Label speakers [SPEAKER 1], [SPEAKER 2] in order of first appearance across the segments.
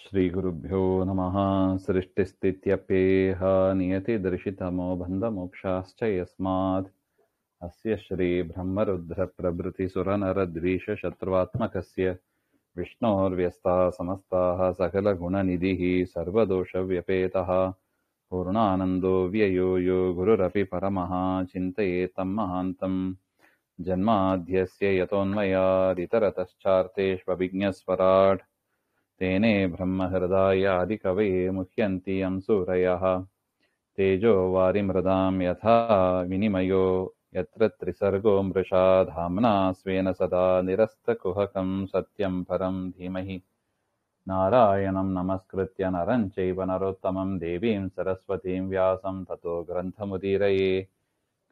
[SPEAKER 1] ಶ್ರೀಗುರುಭ್ಯೋ ನಮಃ. ಸೃಷ್ಟಿಸ್ಥಿತ್ಯಪ್ಯೇಹ ನಿಯತಿದರ್ಶಿತಮೋ ಬಂಧಮೋಕ್ಷಾಶ್ಚ ಯಸ್ಮಾತ್ ಅಸ್ಯ ಶ್ರೀ ಬ್ರಹ್ಮರುದ್ರ ಪ್ರಭೃತಿ ಸುರನರದ್ವೀಷ ಶತ್ರುವಾತ್ಮಕಸ್ಯ ವಿಷ್ಣೋರ್ವ್ಯಸ್ತಾಃ ಸಮಸ್ತಾಃ ಸಕಲಗುಣನಿಧಿಃ ಸರ್ವದೋಷವ್ಯಪೇತಃ ಪೂರ್ಣಾನಂದೋ ವ್ಯಯೋ ಯೋ ಗುರುರಪಿ ಪರಮಃ ಚಿಂತಯೇತಂ ಮಹಾಂತಂ. ಜನ್ಮಾದ್ಯಸ್ಯ ಯತೋನ್ಮಯಾದಿತರತಶ್ಚಾರ್ಥೇಷ್ವಭಿಜ್ಞಸ್ವರಾಟ್ तेने ब्रह्महृदायादिकवये मुह्यन्ति यं सूरयः तेजो वारिमृदां यथा विनिमयो यत्र त्रिसर्गो मृषा धाम्ना स्वेन सदा निरस्तकुहकं सत्यं परं धीमहि. नारायणं नमस्कृत्य नरं चैव नरोत्तमं देवीं सरस्वतीं व्यासं ततो ग्रन्थमुदीरये.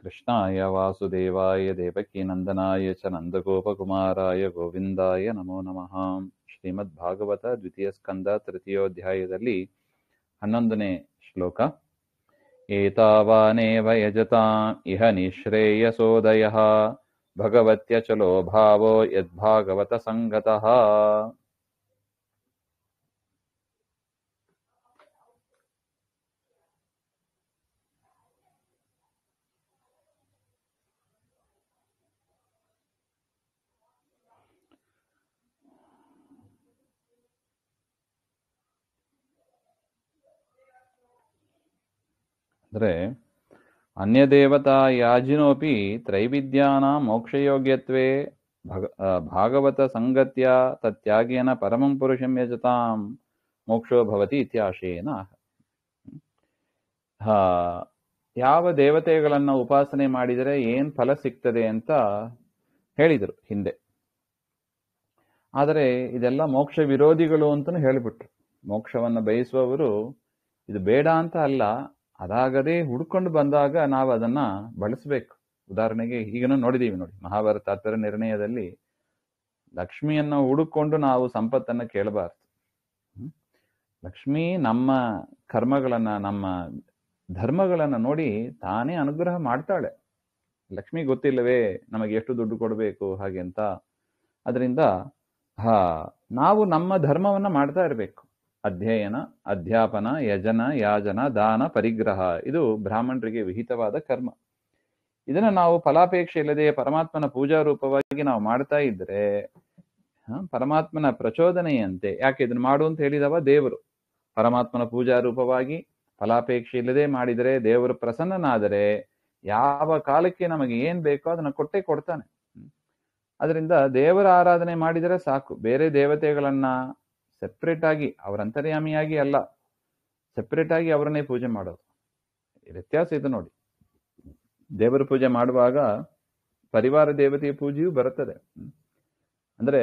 [SPEAKER 1] कृष्णाय वासुदेवाय देवकीनन्दनाय च नन्दगोपकुमाराय गोविन्दाय नमो नमः. ಶ್ರೀಮದ್ ಭಾಗವತ ದ್ವಿತೀಯ ಸ್ಕಂದ ತೃತೀಯೋಧ್ಯಾಯದಲ್ಲಿ 11ನೇ ಶ್ಲೋಕ. ಏತಾವಾನೇವ ಯಜತಾಂ ಇಹ ನಿಶ್ರೇಯಸೋದಯಃ ಭಗವತ್ಯಚಲೋ ಭಾವೋ ಯದ್ಭಾಗವತ ಸಂಗತಃ. ಅಂದರೆ ಅನ್ಯದೇವತಾ ಯಾಜಿನೋಪಿ ತ್ರೈವಿದ್ಯಾನಾಂ ಮೋಕ್ಷಯೋಗ್ಯತ್ವೇ ಭಾಗವತ ಸಂಗತ್ಯ ತತ್ಯಾಗೇನ ಪರಮಂ ಪುರುಷಂ ಯಜತಾಂ ಮೋಕ್ಷೋ ಭವತಿ ಇತ್ಯಾಶಯೇನ. ಯಾವ ದೇವತೆಗಳನ್ನು ಉಪಾಸನೆ ಮಾಡಿದರೆ ಏನ್ ಫಲ ಸಿಗ್ತದೆ ಅಂತ ಹೇಳಿದರು ಹಿಂದೆ. ಆದರೆ ಇದೆಲ್ಲ ಮೋಕ್ಷ ವಿರೋಧಿಗಳು ಅಂತಲೂ ಹೇಳಿಬಿಟ್ರು. ಮೋಕ್ಷವನ್ನು ಬಯಸುವವರು ಇದು ಬೇಡ ಅಂತ ಅಲ್ಲ, ಅದಾಗದೇ ಹುಡ್ಕೊಂಡು ಬಂದಾಗ ನಾವು ಅದನ್ನ ಬಳಸಬೇಕು. ಉದಾಹರಣೆಗೆ ಈಗನೂ ನೋಡಿದೀವಿ ನೋಡಿ, ಮಹಾಭಾರತ ತಾತ್ಪರ್ಯ ನಿರ್ಣಯದಲ್ಲಿ ಲಕ್ಷ್ಮಿಯನ್ನ ಹುಡುಕೊಂಡು ನಾವು ಸಂಪತ್ತನ್ನ ಕೇಳಬಾರ್ದು. ಲಕ್ಷ್ಮಿ ನಮ್ಮ ಕರ್ಮಗಳನ್ನ, ನಮ್ಮ ಧರ್ಮಗಳನ್ನ ನೋಡಿ ತಾನೇ ಅನುಗ್ರಹ ಮಾಡ್ತಾಳೆ. ಲಕ್ಷ್ಮಿ ಗೊತ್ತಿಲ್ಲವೇ ನಮಗೆ ಎಷ್ಟು ದುಡ್ಡು ಕೊಡಬೇಕು ಹಾಗೆ ಅಂತ. ಅದರಿಂದ ನಾವು ನಮ್ಮ ಧರ್ಮವನ್ನ ಮಾಡ್ತಾ ಇರಬೇಕು. ಅಧ್ಯಯನ, ಅಧ್ಯಾಪನ, ಯಜನ, ಯಾಜನ, ದಾನ, ಪರಿಗ್ರಹ ಇದು ಬ್ರಾಹ್ಮಣರಿಗೆ ವಿಹಿತವಾದ ಕರ್ಮ. ಇದನ್ನ ನಾವು ಫಲಾಪೇಕ್ಷೆ ಇಲ್ಲದೆ ಪರಮಾತ್ಮನ ಪೂಜಾ ರೂಪವಾಗಿ ನಾವು ಮಾಡ್ತಾ ಇದ್ರೆ ಪರಮಾತ್ಮನ ಪ್ರಚೋದನೆಯಂತೆ. ಯಾಕೆ ಇದನ್ನ ಮಾಡು ಅಂತ ಹೇಳಿದವ ದೇವರು. ಪರಮಾತ್ಮನ ಪೂಜಾ ರೂಪವಾಗಿ ಫಲಾಪೇಕ್ಷೆ ಇಲ್ಲದೆ ಮಾಡಿದರೆ, ದೇವರು ಪ್ರಸನ್ನನಾದರೆ ಯಾವ ಕಾಲಕ್ಕೆ ನಮಗೆ ಏನ್ ಬೇಕೋ ಅದನ್ನ ಕೊಟ್ಟೇ ಕೊಡ್ತಾನೆ. ಅದರಿಂದ ದೇವರ ಆರಾಧನೆ ಮಾಡಿದರೆ ಸಾಕು. ಬೇರೆ ದೇವತೆಗಳನ್ನ ಸೆಪ್ರೇಟ್ ಆಗಿ, ಅವರ ಅಂತರ್ಯಾಮಿಯಾಗಿ ಅಲ್ಲ, ಸೆಪ್ರೇಟ್ ಆಗಿ ಅವರನ್ನೇ ಪೂಜೆ ಮಾಡೋದು. ವ್ಯತ್ಯಾಸ ಇದು ನೋಡಿ. ದೇವರ ಪೂಜೆ ಮಾಡುವಾಗ ಪರಿವಾರ ದೇವತೆಯ ಪೂಜೆಯೂ ಬರುತ್ತದೆ. ಅಂದ್ರೆ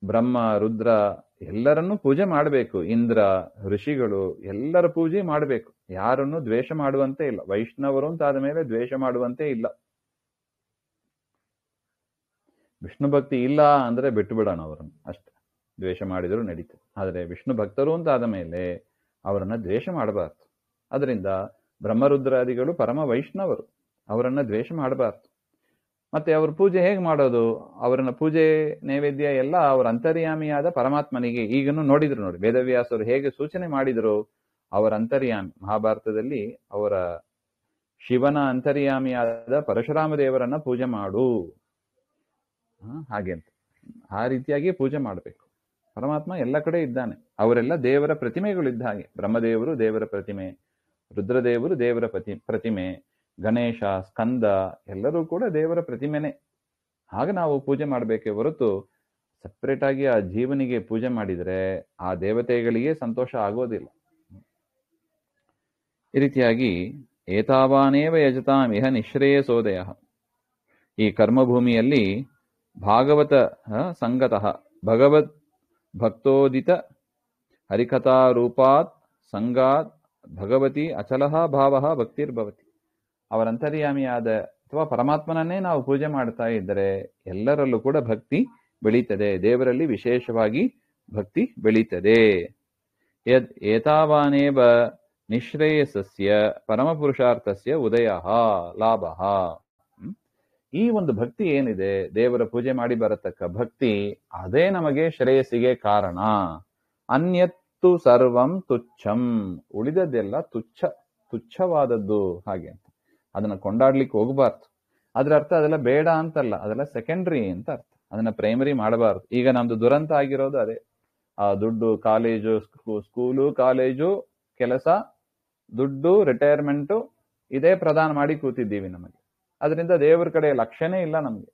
[SPEAKER 1] ಬ್ರಹ್ಮ, ರುದ್ರ ಎಲ್ಲರನ್ನೂ ಪೂಜೆ ಮಾಡಬೇಕು. ಇಂದ್ರ, ಋಷಿಗಳು ಎಲ್ಲರ ಪೂಜೆ ಮಾಡಬೇಕು. ಯಾರನ್ನು ದ್ವೇಷ ಮಾಡುವಂತೆ ಇಲ್ಲ. ವೈಷ್ಣವರು ಅಂತ ಆದ ಮೇಲೆ ದ್ವೇಷ ಮಾಡುವಂತೆ ಇಲ್ಲ. ವಿಷ್ಣು ಭಕ್ತಿ ಇಲ್ಲ ಅಂದ್ರೆ ಬಿಟ್ಟು ಬಿಡೋಣ ಅವರನ್ನು ಅಷ್ಟೇ. ದ್ವೇಷ ಮಾಡಿದರೂ ನಡೀತದೆ. ಆದರೆ ವಿಷ್ಣು ಭಕ್ತರು ಅಂತ ಆದ ಮೇಲೆ ಅವರನ್ನ ದ್ವೇಷ ಮಾಡಬಾರ್ದು. ಅದರಿಂದ ಬ್ರಹ್ಮರುದ್ರಾದಿಗಳು ಪರಮ ವೈಷ್ಣವರು, ಅವರನ್ನ ದ್ವೇಷ ಮಾಡಬಾರ್ದು. ಮತ್ತೆ ಅವ್ರ ಪೂಜೆ ಹೇಗೆ ಮಾಡೋದು? ಅವರನ್ನ ಪೂಜೆ ನೈವೇದ್ಯ ಎಲ್ಲ ಅವರ ಅಂತರ್ಯಾಮಿಯಾದ ಪರಮಾತ್ಮನಿಗೆ. ಈಗನೂ ನೋಡಿದ್ರು ನೋಡಿ, ವೇದವ್ಯಾಸರು ಹೇಗೆ ಸೂಚನೆ ಮಾಡಿದರು. ಅವರ ಅಂತರ್ಯಾಮಿ ಮಹಾಭಾರತದಲ್ಲಿ ಅವರ ಶಿವನ ಅಂತರ್ಯಾಮಿಯಾದ ಪರಶುರಾಮ ದೇವರನ್ನ ಪೂಜೆ ಮಾಡು ಹಾಗೆ ಅಂತ. ಆ ರೀತಿಯಾಗಿ ಪೂಜೆ ಮಾಡಬೇಕು. ಪರಮಾತ್ಮ ಎಲ್ಲ ಕಡೆ ಇದ್ದಾನೆ. ಅವರೆಲ್ಲ ದೇವರ ಪ್ರತಿಮೆಗಳಿದ್ದ ಹಾಗೆ. ಬ್ರಹ್ಮದೇವರು ದೇವರ ಪ್ರತಿಮೆ, ರುದ್ರದೇವರು ದೇವರ ಪ್ರತಿಮೆ, ಗಣೇಶ, ಸ್ಕಂದ ಎಲ್ಲರೂ ಕೂಡ ದೇವರ ಪ್ರತಿಮೆನೆ. ಹಾಗೆ ನಾವು ಪೂಜೆ ಮಾಡಬೇಕೇ ಹೊರತು ಸಪ್ರೇಟ್ ಆಗಿ ಆ ಜೀವನಿಗೆ ಪೂಜೆ ಮಾಡಿದರೆ ಆ ದೇವತೆಗಳಿಗೆ ಸಂತೋಷ ಆಗೋದಿಲ್ಲ. ಈ ರೀತಿಯಾಗಿ ಏತಾವಾನೇವ ಯಜತಾಂ ಇಹ ನಿಶ್ರೇಯಸೋದಯ. ಈ ಕರ್ಮಭೂಮಿಯಲ್ಲಿ ಭಾಗವತ ಸಂಗತಃ ಭಗವತ್ ಭಕ್ತೋದಿತ ಹರಿಕಥಾ ರೂಪಾತ್ ಸಂಗಾತ್ ಭಗವತಿ ಅಚಲಃ ಭಾವಃ ಭಕ್ತಿರ್ಭವತಿ. ಅವರ ಅಂತರ್ಯಾಮಿಯಾದ ಅಥವಾ ಪರಮಾತ್ಮನನ್ನೇ ನಾವು ಪೂಜೆ ಮಾಡ್ತಾ ಇದ್ದರೆ ಎಲ್ಲರಲ್ಲೂ ಕೂಡ ಭಕ್ತಿ ಬೆಳೀತದೆ. ದೇವರಲ್ಲಿ ವಿಶೇಷವಾಗಿ ಭಕ್ತಿ ಬೆಳೀತದೆ. ಏತಾವಾನೇವ ನಿಶ್ರೇಯಸಸ್ಯ ಪರಮಪುರುಷಾರ್ಥಸ್ಯ ಉದಯಃ ಲಾಭಃ. ಈ ಒಂದು ಭಕ್ತಿ ಏನಿದೆ, ದೇವರ ಪೂಜೆ ಮಾಡಿ ಬರತಕ್ಕ ಭಕ್ತಿ, ಅದೇ ನಮಗೆ ಶ್ರೇಯಸ್ಸಿಗೆ ಕಾರಣ. ಅನ್ಯತ್ ತತ್ತು ಸರ್ವಂ ತುಚ್ಛಂ, ಉಳಿದದ್ದೆಲ್ಲ ತುಚ್ಛವಾದದ್ದು ಹಾಗೆ ಅಂತ. ಅದನ್ನ ಕೊಂಡಾಡ್ಲಿಕ್ಕೆ ಹೋಗಬಾರ್ದು. ಅದ್ರ ಅರ್ಥ ಅದೆಲ್ಲ ಬೇಡ ಅಂತಲ್ಲ, ಅದೆಲ್ಲ ಸೆಕೆಂಡ್ರಿ ಅಂತ ಅರ್ಥ. ಅದನ್ನ ಪ್ರೈಮರಿ ಮಾಡಬಾರ್ದು. ಈಗ ನಮ್ದು ದುರಂತ ಆಗಿರೋದು ಅದೇ. ಆ ದುಡ್ಡು, ಕಾಲೇಜು, ಸ್ಕೂಲು, ಕಾಲೇಜು, ಕೆಲಸ, ದುಡ್ಡು, ರಿಟೈರ್ಮೆಂಟು, ಇದೇ ಪ್ರಧಾನ ಮಾಡಿ ಕೂತಿದ್ದೀವಿ ನಮಗೆ. ಅದರಿಂದ ದೇವರ ಕಡೆ ಲಕ್ಷ್ಯನೇ ಇಲ್ಲ ನಮಗೆ.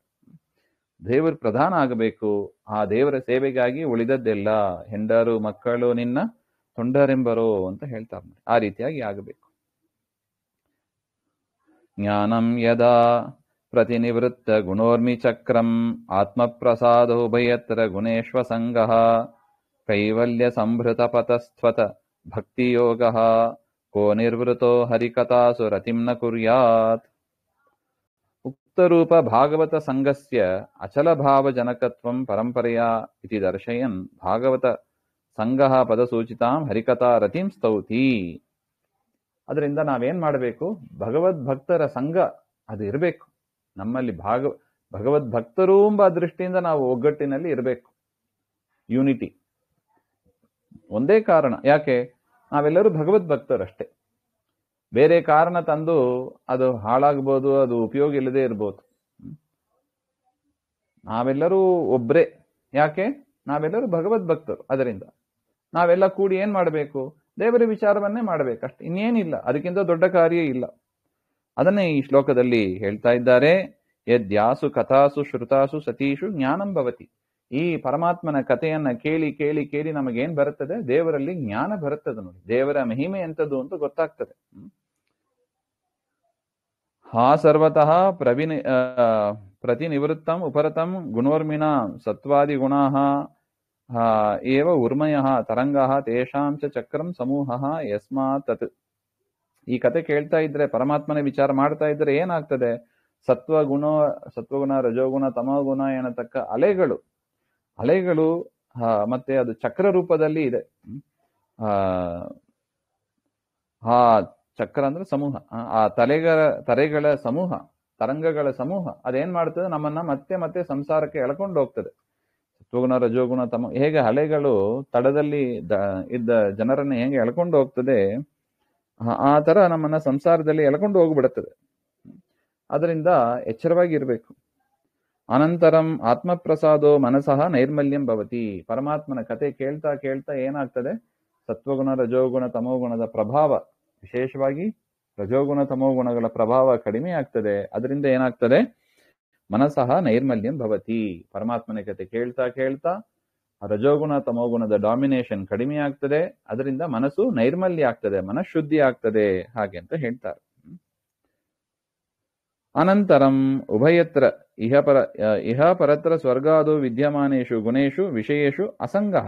[SPEAKER 1] ದೇವರು ಪ್ರಧಾನ ಆಗಬೇಕು. ಆ ದೇವರ ಸೇವೆಗಾಗಿ ಉಳಿದದ್ದೆಲ್ಲ ಹೆಂಡರು ಮಕ್ಕಳು ನಿನ್ನ ತೊಂಡರೆಂಬರೋ ಅಂತ ಹೇಳ್ತಾರೆ. ಆ ರೀತಿಯಾಗಿ ಆಗಬೇಕು. ಜ್ಞಾನಂ ಯದಾ ಪ್ರತಿನಿವೃತ್ತ ಗುಣೋರ್ಮಿ ಚಕ್ರಂ ಆತ್ಮಪ್ರಸಾದೋಭಯತ್ರ ಗುಣೇಶ್ವ ಸಂಗಃ ಕೈವಲ್ಯ ಸಂಭೃತ ಪತಸ್ತ್ವತ ಭಕ್ತಿಯೋಗ ಕೋ ನಿರ್ವೃತೋ ಹರಿಕಥಾಸು ರತಿಂ ನ ಕುರ್ಯಾತ್. ಉಕ್ತರೂಪ ಭಾಗವತ ಸಂಘಸ್ಯ ಅಚಲ ಭಾವ ಜನಕತ್ವಂ ಪರಂಪರೆಯ ಇತಿ ದರ್ಶಯನ್ ಭಾಗವತ ಸಂಘ ಪದಸೂಚಿತಾಂ ಹರಿಕಥಾ ರತಿಂ ಸ್ತೌತಿ. ಅದರಿಂದ ನಾವೇನ್ ಮಾಡಬೇಕು? ಭಗವದ್ಭಕ್ತರ ಸಂಘ ಅದು ಇರಬೇಕು ನಮ್ಮಲ್ಲಿ. ಭಗವದ್ಭಕ್ತರು ಎಂಬ ದೃಷ್ಟಿಯಿಂದ ನಾವು ಒಗ್ಗಟ್ಟಿನಲ್ಲಿ ಇರಬೇಕು. ಯೂನಿಟಿ ಒಂದೇ ಕಾರಣ. ಯಾಕೆ? ನಾವೆಲ್ಲರೂ ಭಗವದ್ಭಕ್ತರಷ್ಟೇ. ಬೇರೆ ಕಾರಣ ತಂದು ಅದು ಹಾಳಾಗ್ಬೋದು, ಅದು ಉಪಯೋಗ ಇಲ್ಲದೆ ಇರ್ಬೋದು. ನಾವೆಲ್ಲರೂ ಒಬ್ರೇ. ಯಾಕೆ? ನಾವೆಲ್ಲರೂ ಭಗವದ್ಭಕ್ತರು. ಅದರಿಂದ ನಾವೆಲ್ಲ ಕೂಡಿ ಏನ್ ಮಾಡಬೇಕು? ದೇವರ ವಿಚಾರವನ್ನೇ ಮಾಡಬೇಕಷ್ಟೆ, ಇನ್ನೇನಿಲ್ಲ. ಅದಕ್ಕಿಂತ ದೊಡ್ಡ ಕಾರ್ಯ ಇಲ್ಲ. ಅದನ್ನೇ ಈ ಶ್ಲೋಕದಲ್ಲಿ ಹೇಳ್ತಾ ಇದ್ದಾರೆ. ಯದ್ಯಾಸು ಕಥಾಸು ಶ್ರುತಾಸು ಸತೀಷು ಜ್ಞಾನಂ ಭವತಿ. ಈ ಪರಮಾತ್ಮನ ಕಥೆಯನ್ನ ಕೇಳಿ ಕೇಳಿ ಕೇಳಿ ನಮಗೇನ್ ಬರುತ್ತದೆ? ದೇವರಲ್ಲಿ ಜ್ಞಾನ ಬರುತ್ತದೆ ನೋಡಿ. ದೇವರ ಮಹಿಮೆ ಎಂತದ್ದು ಅಂತ ಗೊತ್ತಾಗ್ತದೆ. ಹಾ ಸರ್ವತಃ ಪ್ರತಿನಿವೃತ್ತಂ ಉಪರತಂ ಗುಣೋರ್ಮಿಣ ಸತ್ವಾದಿ ಗುಣಾಃ ಏವ ಉರ್ಮಯಃ ತರಂಗಃ ತೇಷಾಂ ಚ ಚಕ್ರಂ ಸಮೂಹಃ ಯಸ್ಮಾತ್ ತತ್. ಈ ಕತೆ ಕೇಳ್ತಾ ಇದ್ರೆ, ಪರಮಾತ್ಮನ ವಿಚಾರ ಮಾಡ್ತಾ ಇದ್ರೆ ಏನಾಗ್ತದೆ? ಸತ್ವಗುಣ, ರಜೋಗುಣ, ತಮೋಗುಣ ಎನ್ನತಕ್ಕ ಅಲೆಗಳು ಮತ್ತೆ ಅದು ಚಕ್ರ ರೂಪದಲ್ಲಿ ಇದೆ. ಆ ಚಕ್ರ ಅಂದ್ರೆ ಸಮೂಹ, ಆ ತರೆಗಳ ಸಮೂಹ, ತರಂಗಗಳ ಸಮೂಹ ಅದೇನ್ ಮಾಡ್ತದೆ? ನಮ್ಮನ್ನ ಮತ್ತೆ ಮತ್ತೆ ಸಂಸಾರಕ್ಕೆ ಎಳ್ಕೊಂಡು ಹೋಗ್ತದೆ. ಸತ್ವಗುಣ, ರಜೋಗುಣ, ಹೇಗೆ ಅಲೆಗಳು ತಡದಲ್ಲಿ ಇದ್ದ ಜನರನ್ನ ಹೇಗೆ ಎಳ್ಕೊಂಡು ಹೋಗ್ತದೆ, ಆ ತರ ನಮ್ಮನ್ನ ಸಂಸಾರದಲ್ಲಿ ಎಳ್ಕೊಂಡು ಹೋಗ್ಬಿಡುತ್ತದೆ. ಅದರಿಂದ ಎಚ್ಚರವಾಗಿ ಇರಬೇಕು. ಅನಂತರಂ ಆತ್ಮಪ್ರಸಾದೋ ಮನಸಃ ನೈರ್ಮಲ್ಯಂ ಭವತಿ. ಪರಮಾತ್ಮನ ಕತೆ ಕೇಳ್ತಾ ಕೇಳ್ತಾ ಏನಾಗ್ತದೆ? ಸತ್ವಗುಣ, ರಜೋಗುಣ, ತಮೋಗುಣದ ಪ್ರಭಾವ, ವಿಶೇಷವಾಗಿ ರಜೋಗುಣ ತಮೋಗುಣಗಳ ಪ್ರಭಾವ ಕಡಿಮೆ ಆಗ್ತದೆ. ಅದರಿಂದ ಏನಾಗ್ತದೆ? ಮನಸಃ ನೈರ್ಮಲ್ಯಂ ಭವತಿ. ಪರಮಾತ್ಮನ ಕತೆ ಕೇಳ್ತಾ ಕೇಳ್ತಾ ರಜೋಗುಣ ತಮೋಗುಣದ ಡಾಮಿನೇಷನ್ ಕಡಿಮೆ ಆಗ್ತದೆ. ಅದರಿಂದ ಮನಸ್ಸು ನೈರ್ಮಲ್ಯ ಆಗ್ತದೆ, ಮನಃಶುದ್ಧಿ ಆಗ್ತದೆ. ಹಾಗೆ ಅಂತ ಹೇಳ್ತಾರೆ. ಅನಂತರಂ ಉಭಯತ್ರ ಇಹ ಪರತ್ರ ಸ್ವರ್ಗಾದೋ ವಿದ್ಯಮಾನೇಷು ಗುಣೇಶು ವಿಷಯೇಷು ಅಸಂಗಃ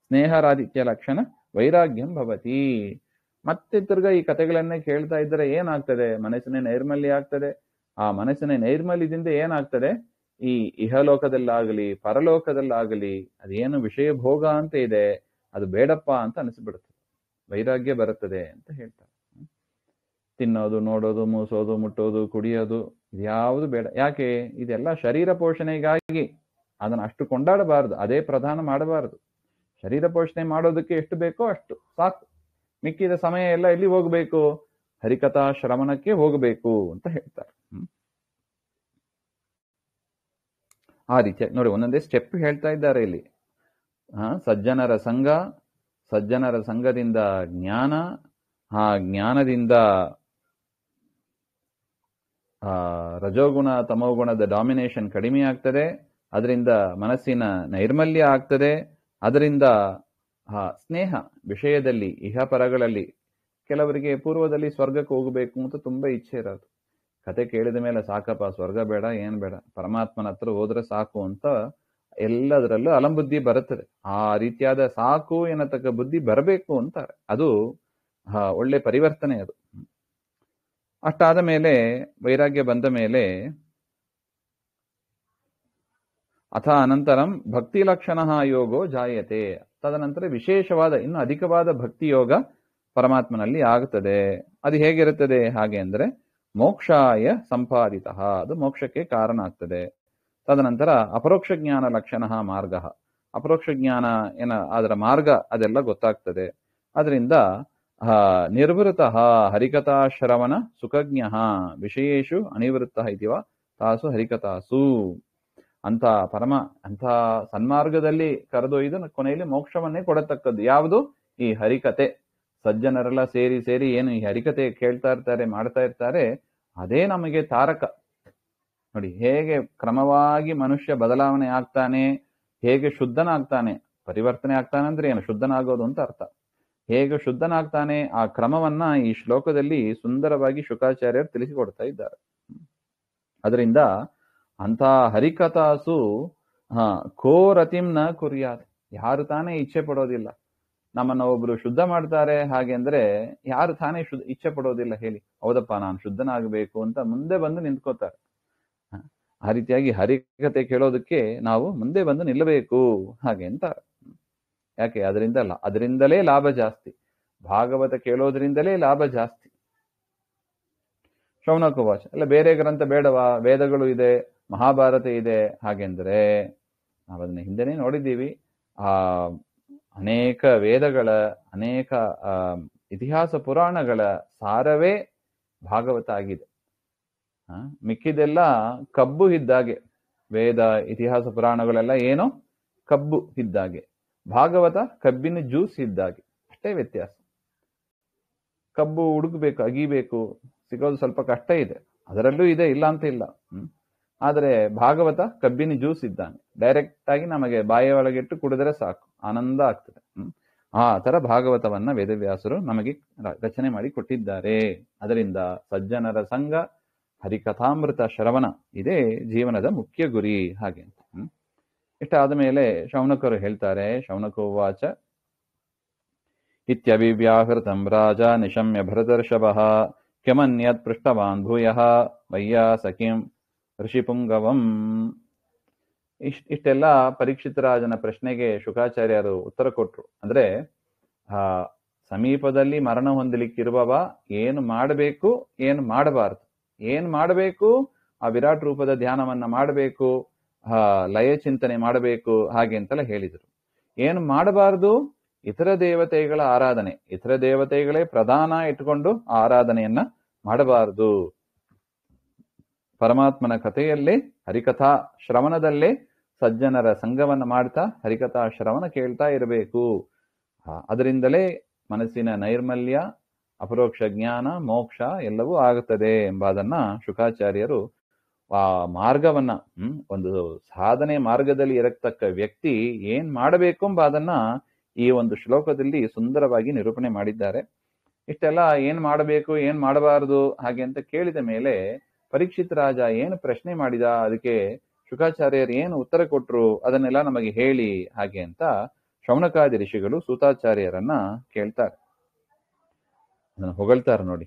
[SPEAKER 1] ಸ್ನೇಹರಾದಿತ್ಯ ಲಕ್ಷಣ ವೈರಾಗ್ಯಂ ಭವತಿ. ಮತ್ತೆ ತಿರ್ಗಾ ಈ ಕಥೆಗಳನ್ನೇ ಕೇಳ್ತಾ ಇದ್ರೆ ಏನಾಗ್ತದೆ? ಮನಸ್ಸಿನ ನೈರ್ಮಲ್ಯ ಆಗ್ತದೆ. ಆ ಮನಸ್ಸಿನ ನೈರ್ಮಲ್ಯದಿಂದ ಏನಾಗ್ತದೆ? ಈ ಇಹಲೋಕದಲ್ಲಾಗಲಿ ಪರಲೋಕದಲ್ಲಾಗಲಿ ಅದೇನು ವಿಷಯ ಭೋಗ ಅಂತ ಇದೆ ಅದು ಬೇಡಪ್ಪ ಅಂತ ಅನಿಸ್ಬಿಡುತ್ತದೆ. ವೈರಾಗ್ಯ ಬರುತ್ತದೆ ಅಂತ ಹೇಳ್ತಾರೆ. ತಿನ್ನೋದು, ನೋಡೋದು, ಮೂಸೋದು, ಮುಟ್ಟೋದು, ಕುಡಿಯೋದು ಇದ್ಯಾವುದು ಬೇಡ. ಯಾಕೆ? ಇದೆಲ್ಲ ಶರೀರ ಪೋಷಣೆಗಾಗಿ. ಅದನ್ನು ಅಷ್ಟು ಕೊಂಡಾಡಬಾರದು, ಅದೇ ಪ್ರಧಾನ ಮಾಡಬಾರದು. ಶರೀರ ಪೋಷಣೆ ಮಾಡೋದಕ್ಕೆ ಎಷ್ಟು ಬೇಕೋ ಅಷ್ಟು ಸಾಕು. ಮಿಕ್ಕಿದ ಸಮಯ ಎಲ್ಲ ಎಲ್ಲಿ ಹೋಗ್ಬೇಕು? ಹರಿಕಥಾ ಶ್ರವಣಕ್ಕೆ ಹೋಗಬೇಕು ಅಂತ ಹೇಳ್ತಾರೆ. ಆ ರೀತಿ ನೋಡಿ, ಒಂದೊಂದೇ ಸ್ಟೆಪ್ ಹೇಳ್ತಾ ಇದ್ದಾರೆ ಇಲ್ಲಿ. ಸಜ್ಜನರ ಸಂಘ, ಸಜ್ಜನರ ಸಂಘದಿಂದ ಜ್ಞಾನ, ಆ ಜ್ಞಾನದಿಂದ ರಜೋಗುಣ ತಮೋಗುಣದ ಡಾಮಿನೇಷನ್ ಕಡಿಮೆ ಆಗ್ತದೆ. ಅದರಿಂದ ಮನಸ್ಸಿನ ನೈರ್ಮಲ್ಯ ಆಗ್ತದೆ. ಅದರಿಂದ ಸ್ನೇಹ ವಿಷಯದಲ್ಲಿ, ಇಹಪರಗಳಲ್ಲಿ ಕೆಲವರಿಗೆ ಪೂರ್ವದಲ್ಲಿ ಸ್ವರ್ಗಕ್ಕೆ ಹೋಗಬೇಕು ಅಂತ ತುಂಬಾ ಇಚ್ಛೆ ಇರೋದು. ಕತೆ ಕೇಳಿದ ಮೇಲೆ ಸಾಕಪ್ಪ, ಸ್ವರ್ಗ ಬೇಡ, ಏನ್ ಬೇಡ, ಪರಮಾತ್ಮನ ಹತ್ರ ಹೋದ್ರೆ ಸಾಕು ಅಂತ ಎಲ್ಲದರಲ್ಲೂ ಅಲಂಬುದ್ಧಿ ಬರುತ್ತದೆ. ಆ ರೀತಿಯಾದ ಸಾಕು ಎನ್ನತಕ್ಕ ಬುದ್ಧಿ ಬರಬೇಕು ಅಂತಾರೆ. ಅದು ಒಳ್ಳೆ ಪರಿವರ್ತನೆ ಅದು. ಅಷ್ಟಾದ ಮೇಲೆ, ವೈರಾಗ್ಯ ಬಂದ ಮೇಲೆ, ಅಥ ಅನಂತರಂ ಭಕ್ತಿ ಲಕ್ಷಣ ಯೋಗೋ ಜಾಯತೆ. ತದನಂತರ ವಿಶೇಷವಾದ, ಇನ್ನು ಅಧಿಕವಾದ ಭಕ್ತಿ ಯೋಗ ಪರಮಾತ್ಮನಲ್ಲಿ ಆಗುತ್ತದೆ. ಅದು ಹೇಗಿರುತ್ತದೆ? ಹಾಗೆ ಅಂದ್ರೆ ಮೋಕ್ಷಾಯ ಸಂಪಾದಿತ, ಅದು ಮೋಕ್ಷಕ್ಕೆ ಕಾರಣ ಆಗ್ತದೆ. ತದನಂತರ ಅಪರೋಕ್ಷ ಜ್ಞಾನ ಲಕ್ಷಣ ಮಾರ್ಗ, ಅಪರೋಕ್ಷ ಜ್ಞಾನ ಅದರ ಮಾರ್ಗ ಅದೆಲ್ಲ ಗೊತ್ತಾಗ್ತದೆ. ಅದರಿಂದ ನಿರ್ವೃತ ಹರಿಕಥಾ ಶ್ರವಣ ಸುಖಜ್ಞ ವಿಷಯೇಶು ಅನಿವೃತ್ತ ಇತಿವ ತಾಸು ಹರಿಕಥಾಸು ಅಂತ ಅಂತ ಸನ್ಮಾರ್ಗದಲ್ಲಿ ಕರೆದೊಯ್ದು ಕೊನೆಯಲ್ಲಿ ಮೋಕ್ಷವನ್ನೇ ಕೊಡತಕ್ಕದ್ದು ಯಾವುದು? ಈ ಹರಿಕತೆ. ಸಜ್ಜನರೆಲ್ಲ ಸೇರಿ ಸೇರಿ ಏನು ಈ ಹರಿಕತೆ ಕೇಳ್ತಾ ಇರ್ತಾರೆ, ಮಾಡ್ತಾ ಇರ್ತಾರೆ, ಅದೇ ನಮಗೆ ತಾರಕ. ನೋಡಿ ಹೇಗೆ ಕ್ರಮವಾಗಿ ಮನುಷ್ಯ ಬದಲಾವಣೆ ಆಗ್ತಾನೆ, ಹೇಗೆ ಶುದ್ಧನಾಗ್ತಾನೆ. ಪರಿವರ್ತನೆ ಆಗ್ತಾನೆ ಅಂದ್ರೆ ಏನು? ಶುದ್ಧನಾಗೋದು ಅಂತ ಅರ್ಥ. ಹೇಗೆ ಶುದ್ಧನಾಗ್ತಾನೆ ಆ ಕ್ರಮವನ್ನ ಈ ಶ್ಲೋಕದಲ್ಲಿ ಸುಂದರವಾಗಿ ಶುಕಾಚಾರ್ಯರು ತಿಳಿಸಿಕೊಡ್ತಾ ಇದ್ದಾರೆ. ಅದರಿಂದ ಅಂತ ಹರಿಕಥಾಸು ಕೋ ರತಿಂ ನ ಕುರ್ಯಾತ್, ಯಾರು ತಾನೇ ಇಚ್ಛೆ ಪಡೋದಿಲ್ಲ. ನಮ್ಮನ್ನ ಒಬ್ರು ಶುದ್ಧ ಮಾಡ್ತಾರೆ ಹಾಗೆ ಅಂದ್ರೆ ಯಾರು ತಾನೇ ಇಚ್ಛೆ ಪಡೋದಿಲ್ಲ ಹೇಳಿ? ಹೌದಪ್ಪ ನಾನು ಶುದ್ಧನಾಗಬೇಕು ಅಂತ ಮುಂದೆ ಬಂದು ನಿಂತ್ಕೋತಾರೆ. ಆ ರೀತಿಯಾಗಿ ಹರಿಕತೆ ಕೇಳೋದಕ್ಕೆ ನಾವು ಮುಂದೆ ಬಂದು ನಿಲ್ಲಬೇಕು ಹಾಗೆ ಅಂತ. ಯಾಕೆ? ಅದರಿಂದಲೇ ಲಾಭ ಜಾಸ್ತಿ. ಭಾಗವತ ಕೇಳೋದ್ರಿಂದಲೇ ಲಾಭ ಜಾಸ್ತಿ. ಶೌನಕವಾಚ ಅಲ್ಲ, ಬೇರೆ ಗ್ರಂಥ ಬೇಡವಾ? ವೇದಗಳು ಇದೆ, ಮಹಾಭಾರತ ಇದೆ ಹಾಗೆಂದ್ರೆ ನಾವು ಅದನ್ನ ಹಿಂದೆನೇ ನೋಡಿದ್ದೀವಿ. ಅನೇಕ ವೇದಗಳ, ಅನೇಕ ಇತಿಹಾಸ ಪುರಾಣಗಳ ಸಾರವೇ ಭಾಗವತ ಆಗಿದೆ. ಮಿಕ್ಕಿದೆಲ್ಲ ಕಬ್ಬು ಇದ್ದಾಗೆ. ವೇದ ಇತಿಹಾಸ ಪುರಾಣಗಳೆಲ್ಲ ಏನೋ ಕಬ್ಬು ಇದ್ದಾಗೆ, ಭಾಗವತ ಕಬ್ಬಿನ ಜ್ಯೂಸ್ ಇದ್ದಾಗೆ, ಅಷ್ಟೇ ವ್ಯತ್ಯಾಸ. ಕಬ್ಬು ಹುಡುಕ್ಬೇಕು, ಅಗಿಬೇಕು, ಸಿಗೋದು ಸ್ವಲ್ಪ ಕಷ್ಟ ಇದೆ, ಅದರಲ್ಲೂ ಇದೆ, ಇಲ್ಲ ಅಂತ ಇಲ್ಲ. ಆದರೆ ಭಾಗವತ ಕಬ್ಬಿನ ಜ್ಯೂಸ್ ಇದ್ದಾನೆ, ಡೈರೆಕ್ಟ್ ಆಗಿ ನಮಗೆ ಬಾಯ ಒಳಗಿಟ್ಟು ಕುಡಿದ್ರೆ ಸಾಕು, ಆನಂದ ಆಗ್ತದೆ. ಆ ತರ ಭಾಗವತವನ್ನ ವೇದವ್ಯಾಸರು ನಮಗೆ ರಚನೆ ಮಾಡಿ ಕೊಟ್ಟಿದ್ದಾರೆ. ಅದರಿಂದ ಸಜ್ಜನರ ಸಂಘ, ಹರಿಕಥಾಮೃತ ಶ್ರವಣ ಇದೇ ಜೀವನದ ಮುಖ್ಯ ಗುರಿ ಹಾಗೆ ಅಂತ. ಇಷ್ಟಾದ ಮೇಲೆ ಶೌನಕರು ಹೇಳ್ತಾರೆ, ಶೌನಕೋವಾಚ ಇತ್ಯಭಿವ್ಯಾಹೃತಂ ರಾಜ ನಿಶಮ್ಯ ಭರತರ್ಷಭಃ ಕ್ಯಮನ್ಯತ್ ಪೃಷ್ಟವಾನ್ ಭೂಯಃ ವಯ್ಯಾಸಕಿಂ ಋಷಿಪುಂಗವಂ. ಇಷ್ಟೆಲ್ಲ ಪರೀಕ್ಷಿತ ರಾಜನ ಪ್ರಶ್ನೆಗೆ ಶುಕಾಚಾರ್ಯರು ಉತ್ತರ ಕೊಟ್ರು. ಅಂದ್ರೆ ಸಮೀಪದಲ್ಲಿ ಮರಣ ಹೊಂದಲಿಕ್ಕಿರುವವ ಏನು ಮಾಡಬೇಕು, ಏನು ಮಾಡಬಾರದು. ಏನ್ ಮಾಡಬೇಕು? ಆ ವಿರಾಟ್ ರೂಪದ ಧ್ಯಾನವನ್ನ ಮಾಡಬೇಕು, ಲಯ ಚಿಂತನೆ ಮಾಡಬೇಕು ಹಾಗೆ ಅಂತೆಲ್ಲ ಹೇಳಿದರು. ಏನು ಮಾಡಬಾರದು? ಇತರ ದೇವತೆಗಳ ಆರಾಧನೆ, ಇತರ ದೇವತೆಗಳೇ ಪ್ರಧಾನ ಇಟ್ಕೊಂಡು ಆರಾಧನೆಯನ್ನ ಮಾಡಬಾರದು. ಪರಮಾತ್ಮನ ಕಥೆಯಲ್ಲೇ, ಹರಿಕಥಾ ಶ್ರವಣದಲ್ಲೇ ಸಜ್ಜನರ ಸಂಘವನ್ನ ಮಾಡ್ತಾ ಹರಿಕಥಾ ಶ್ರವಣ ಕೇಳ್ತಾ ಇರಬೇಕು. ಅದರಿಂದಲೇ ಮನಸ್ಸಿನ ನೈರ್ಮಲ್ಯ, ಅಪರೋಕ್ಷ ಜ್ಞಾನ, ಮೋಕ್ಷ ಎಲ್ಲವೂ ಆಗುತ್ತದೆ ಎಂಬುದನ್ನ ಶುಕಾಚಾರ್ಯರು ಆ ಮಾರ್ಗವನ್ನ, ಒಂದು ಸಾಧನೆ ಮಾರ್ಗದಲ್ಲಿ ಇರತಕ್ಕ ವ್ಯಕ್ತಿ ಏನ್ ಮಾಡಬೇಕು ಎಂಬುದನ್ನ ಈ ಒಂದು ಶ್ಲೋಕದಲ್ಲಿ ಸುಂದರವಾಗಿ ನಿರೂಪಣೆ ಮಾಡಿದ್ದಾರೆ. ಇಷ್ಟೆಲ್ಲ ಏನ್ ಮಾಡಬೇಕು, ಏನ್ ಮಾಡಬಾರದು ಹಾಗೆ ಅಂತ ಕೇಳಿದ ಮೇಲೆ ಪರೀಕ್ಷಿತ್ ರಾಜ ಏನು ಪ್ರಶ್ನೆ ಮಾಡಿದ, ಅದಕ್ಕೆ ಶುಕಾಚಾರ್ಯರು ಏನು ಉತ್ತರ ಕೊಟ್ರು, ಅದನ್ನೆಲ್ಲ ನಮಗೆ ಹೇಳಿ ಹಾಗೆ ಅಂತ ಶೌನಕಾದಿ ಋಷಿಗಳು ಸೂತಾಚಾರ್ಯರನ್ನ ಕೇಳ್ತಾರೆ, ಅದನ್ನು ಹೊಗಳ್ತಾರೆ. ನೋಡಿ,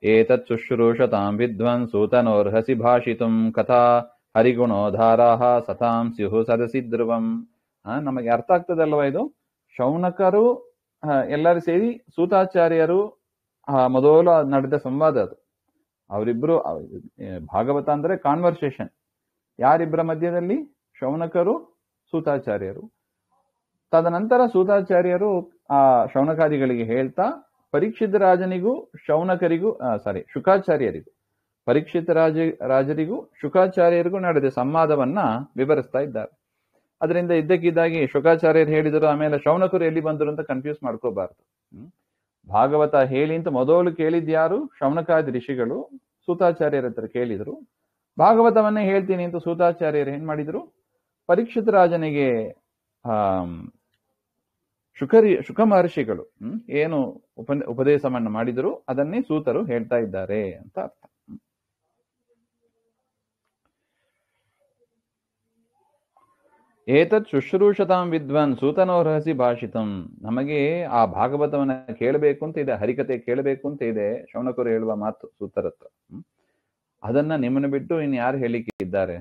[SPEAKER 1] ಏತತ್ ಶುಶ್ರೂಷತಾಂ ವಿದ್ವನ್ ಸೂತನೋರ್ಹಸಿ ಭಾಷಿತುಂ ಕಥಾ ಹರಿಗುಣೋಧಾರಾಹ ಸತಾಂ ಸ್ಯುಹು ಸದಸಿ ಧ್ರುವಂ. ನಮಗೆ ಅರ್ಥ ಆಗ್ತದಲ್ವಾ ಇದು? ಶೌನಕರು ಎಲ್ಲರೂ ಸೇರಿ ಸೂತಾಚಾರ್ಯರು ಮೊದಲು ನಡೆದ ಸಂವಾದ ಅದು. ಅವರಿಬ್ರು, ಭಾಗವತ ಅಂದ್ರೆ ಕಾನ್ವರ್ಸೇಷನ್. ಯಾರಿಬ್ಬರ ಮಧ್ಯದಲ್ಲಿ? ಶೌನಕರು, ಸೂತಾಚಾರ್ಯರು. ತದನಂತರ ಸೂತಾಚಾರ್ಯರು ಆ ಶೌನಕಾದಿಗಳಿಗೆ ಹೇಳ್ತಾ ಪರೀಕ್ಷಿತ ರಾಜನಿಗೂ ಶೌನಕರಿಗೂ ಶುಕಾಚಾರ್ಯರಿಗೂ, ಪರೀಕ್ಷಿತ ರಾಜರಿಗೂ ಶುಕಾಚಾರ್ಯರಿಗೂ ನಡೆದ ಸಂವಾದವನ್ನ ವಿವರಿಸ್ತಾ ಇದ್ದಾರೆ. ಅದರಿಂದ ಇದ್ದಕ್ಕಿದ್ದಾಗಿ ಶುಕಾಚಾರ್ಯರು ಹೇಳಿದರು, ಆಮೇಲೆ ಶೌನಕರು ಎಲ್ಲಿ ಬಂದರು ಅಂತ ಕನ್ಫ್ಯೂಸ್ ಮಾಡ್ಕೋಬಾರ್ದು. ಭಾಗವತ ಹೇಳಿ ಅಂತ ಮೊದಲು ಕೇಳಿದ್ಯಾರು? ಶೌನಕಾದಿ ಋಷಿಗಳು ಸೂತಾಚಾರ್ಯರ ಹತ್ರ ಕೇಳಿದ್ರು. ಭಾಗವತವನ್ನೇ ಹೇಳ್ತೀನಿ ಅಂತ ಸೂತಾಚಾರ್ಯರು ಏನ್ ಮಾಡಿದ್ರು? ಪರೀಕ್ಷಿತ ರಾಜನಿಗೆ ಶುಕ ಮಹರ್ಷಿಗಳು ಏನು ಉಪದೇಶವನ್ನ ಮಾಡಿದ್ರು ಅದನ್ನೇ ಸೂತರು ಹೇಳ್ತಾ ಇದ್ದಾರೆ ಅಂತ ಅರ್ಥ. ಏತತ್ ಶುಶ್ರೂಷತಾಂ ವಿದ್ವಾನ್ ಸೂತನೋರ್ಹಸಿ ಭಾಷಿತಂ. ನಮಗೆ ಆ ಭಾಗವತವನ್ನ ಕೇಳಬೇಕು ಅಂತ ಇದೆ, ಹರಿಕತೆ ಕೇಳಬೇಕು ಅಂತ ಇದೆ. ಶೌನಕರು ಹೇಳುವ ಮಾತು ಸೂತರತ್ರ. ಅದನ್ನ ನಿಮ್ಮನ್ನು ಬಿಟ್ಟು ಇನ್ ಯಾರು ಹೇಳಿಕೆ ಇದ್ದಾರೆ?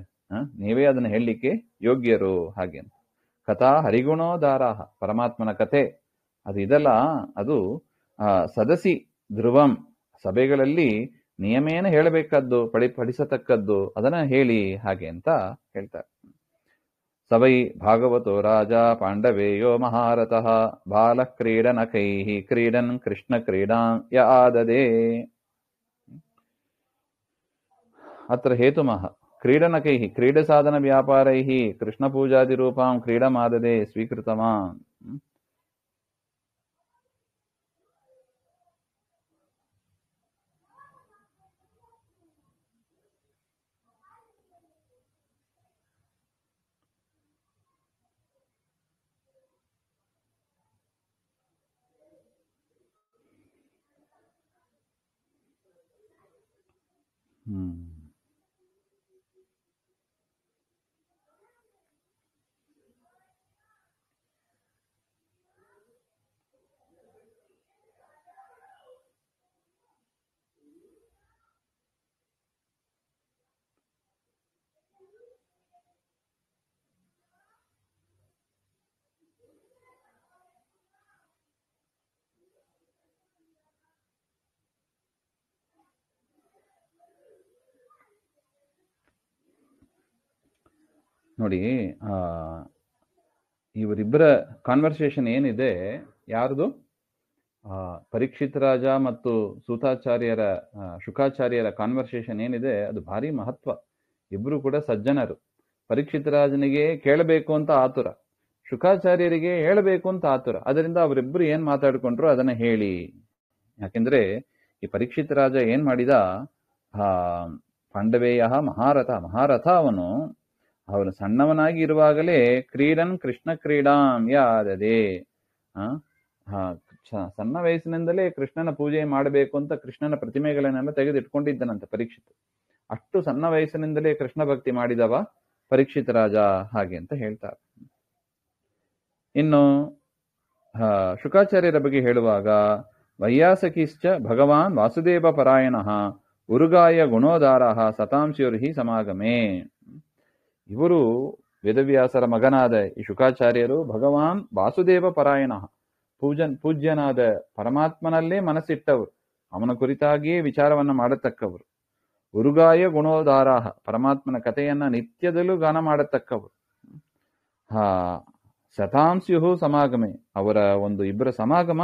[SPEAKER 1] ನೀವೇ ಅದನ್ನ ಹೇಳಲಿಕ್ಕೆ ಯೋಗ್ಯರು ಹಾಗೆ ಅಂತ. ಕಥಾ ಹರಿಗುಣೋಧಾರಾಹ, ಪರಮಾತ್ಮನ ಕಥೆ ಅದು ಇದಲ್ಲ, ಅದು ಸದಸಿ ಧ್ರುವಂ, ಸಭೆಗಳಲ್ಲಿ ನಿಯಮೇನ ಹೇಳಬೇಕಾದ್ದು, ಪಡಿಸತಕ್ಕದ್ದು, ಅದನ್ನ ಹೇಳಿ ಹಾಗೆ ಅಂತ ಹೇಳ್ತಾರೆ. ಸವೈ ಭಾಗವತೋ ರಾಜ ಪಾಂಡವೇಯೋ ಮಹಾರಥಃ ಬಾಲಃ ಕ್ರೀಡನಕೈಃ ಕ್ರೀಡನ್ ಕೃಷ್ಣ ಕ್ರೀಡಾಂ ಯ ಆದದೆ. ಅತ್ರ ಹೇತುಮಃ ಕ್ರೀಡನಕೈಃ ಕ್ರೀಡಸಾಧನ ವ್ಯಾಪಾರೈಃ ಕೃಷ್ಣಪೂಜಾದಿರೂಪಾಂ ಕ್ರೀಡಮಾದದೆ ಸ್ವೀಕೃತವಾನ್. ನೋಡಿ, ಇವರಿಬ್ಬರ ಕಾನ್ವರ್ಸೇಷನ್ ಏನಿದೆ, ಯಾರ್ದು? ಪರೀಕ್ಷಿತ್ ರಾಜ ಮತ್ತು ಸೂತಾಚಾರ್ಯರ ಶುಕಾಚಾರ್ಯರ ಕಾನ್ವರ್ಸೇಷನ್ ಏನಿದೆ ಅದು ಭಾರಿ ಮಹತ್ವ. ಇಬ್ರು ಕೂಡ ಸಜ್ಜನರು. ಪರೀಕ್ಷಿತ್ ರಾಜನಿಗೆ ಕೇಳಬೇಕು ಅಂತ ಆತುರ, ಶುಕಾಚಾರ್ಯರಿಗೆ ಹೇಳಬೇಕು ಅಂತ ಆತುರ. ಅದರಿಂದ ಅವರಿಬ್ಬರು ಏನ್ ಮಾತಾಡ್ಕೊಂಡ್ರು ಅದನ್ನ ಹೇಳಿ. ಯಾಕೆಂದ್ರೆ ಈ ಪರೀಕ್ಷಿತ್ ರಾಜ ಏನ್ ಮಾಡಿದ, ಪಾಂಡವೇಯ ಮಹಾರಥ ಅವನು ಸಣ್ಣವನಾಗಿ ಇರುವಾಗಲೇ ಕ್ರೀಡನ್ ಕೃಷ್ಣ ಕ್ರೀಡಾಂ ಯಾದದೆ, ಸಣ್ಣ ವಯಸ್ಸಿನಿಂದಲೇ ಕೃಷ್ಣನ ಪೂಜೆ ಮಾಡಬೇಕು ಅಂತ ಕೃಷ್ಣನ ಪ್ರತಿಮೆಗಳನ್ನೆಲ್ಲ ತೆಗೆದಿಟ್ಕೊಂಡಿದ್ದನಂತೆ ಪರೀಕ್ಷಿತ್. ಅಷ್ಟು ಸಣ್ಣ ವಯಸ್ಸಿನಿಂದಲೇ ಕೃಷ್ಣ ಭಕ್ತಿ ಮಾಡಿದವ ಪರೀಕ್ಷಿತ್ ರಾಜ, ಹಾಗೆ ಅಂತ ಹೇಳ್ತಾರೆ. ಇನ್ನು ಶುಕಾಚಾರ್ಯರ ಬಗ್ಗೆ ಹೇಳುವಾಗ ವೈಯಾಸಕಿಶ್ಚ ಭಗವಾನ್ ವಾಸುದೇವ ಪರಾಯಣಃ ಉರುಗಾಯ ಗುಣೋದಾರಃ ಸತಾಂಶಿಯುರ್ಹಿ ಸಮಾಗಮೇ. ಇವರು ವೇದವ್ಯಾಸರ ಮಗನಾದ ಈ ಶುಕಾಚಾರ್ಯರು ಭಗವಾನ್ ವಾಸುದೇವ ಪರಾಯಣ, ಪೂಜ್ಯನಾದ ಪರಮಾತ್ಮನಲ್ಲೇ ಮನಸ್ಸಿಟ್ಟವರು, ಅವನ ಕುರಿತಾಗಿಯೇ ವಿಚಾರವನ್ನ ಮಾಡತಕ್ಕವರು. ಉರುಗಾಯ ಗುಣೋದಾರಾಹ, ಪರಮಾತ್ಮನ ಕಥೆಯನ್ನ ನಿತ್ಯದಲ್ಲೂ ಗಾನ ಮಾಡತಕ್ಕವರು. ಶತಾಂಸ್ಯು ಸಮಾಗಮೆ, ಅವರ ಒಂದು ಇಬ್ಬರ ಸಮಾಗಮ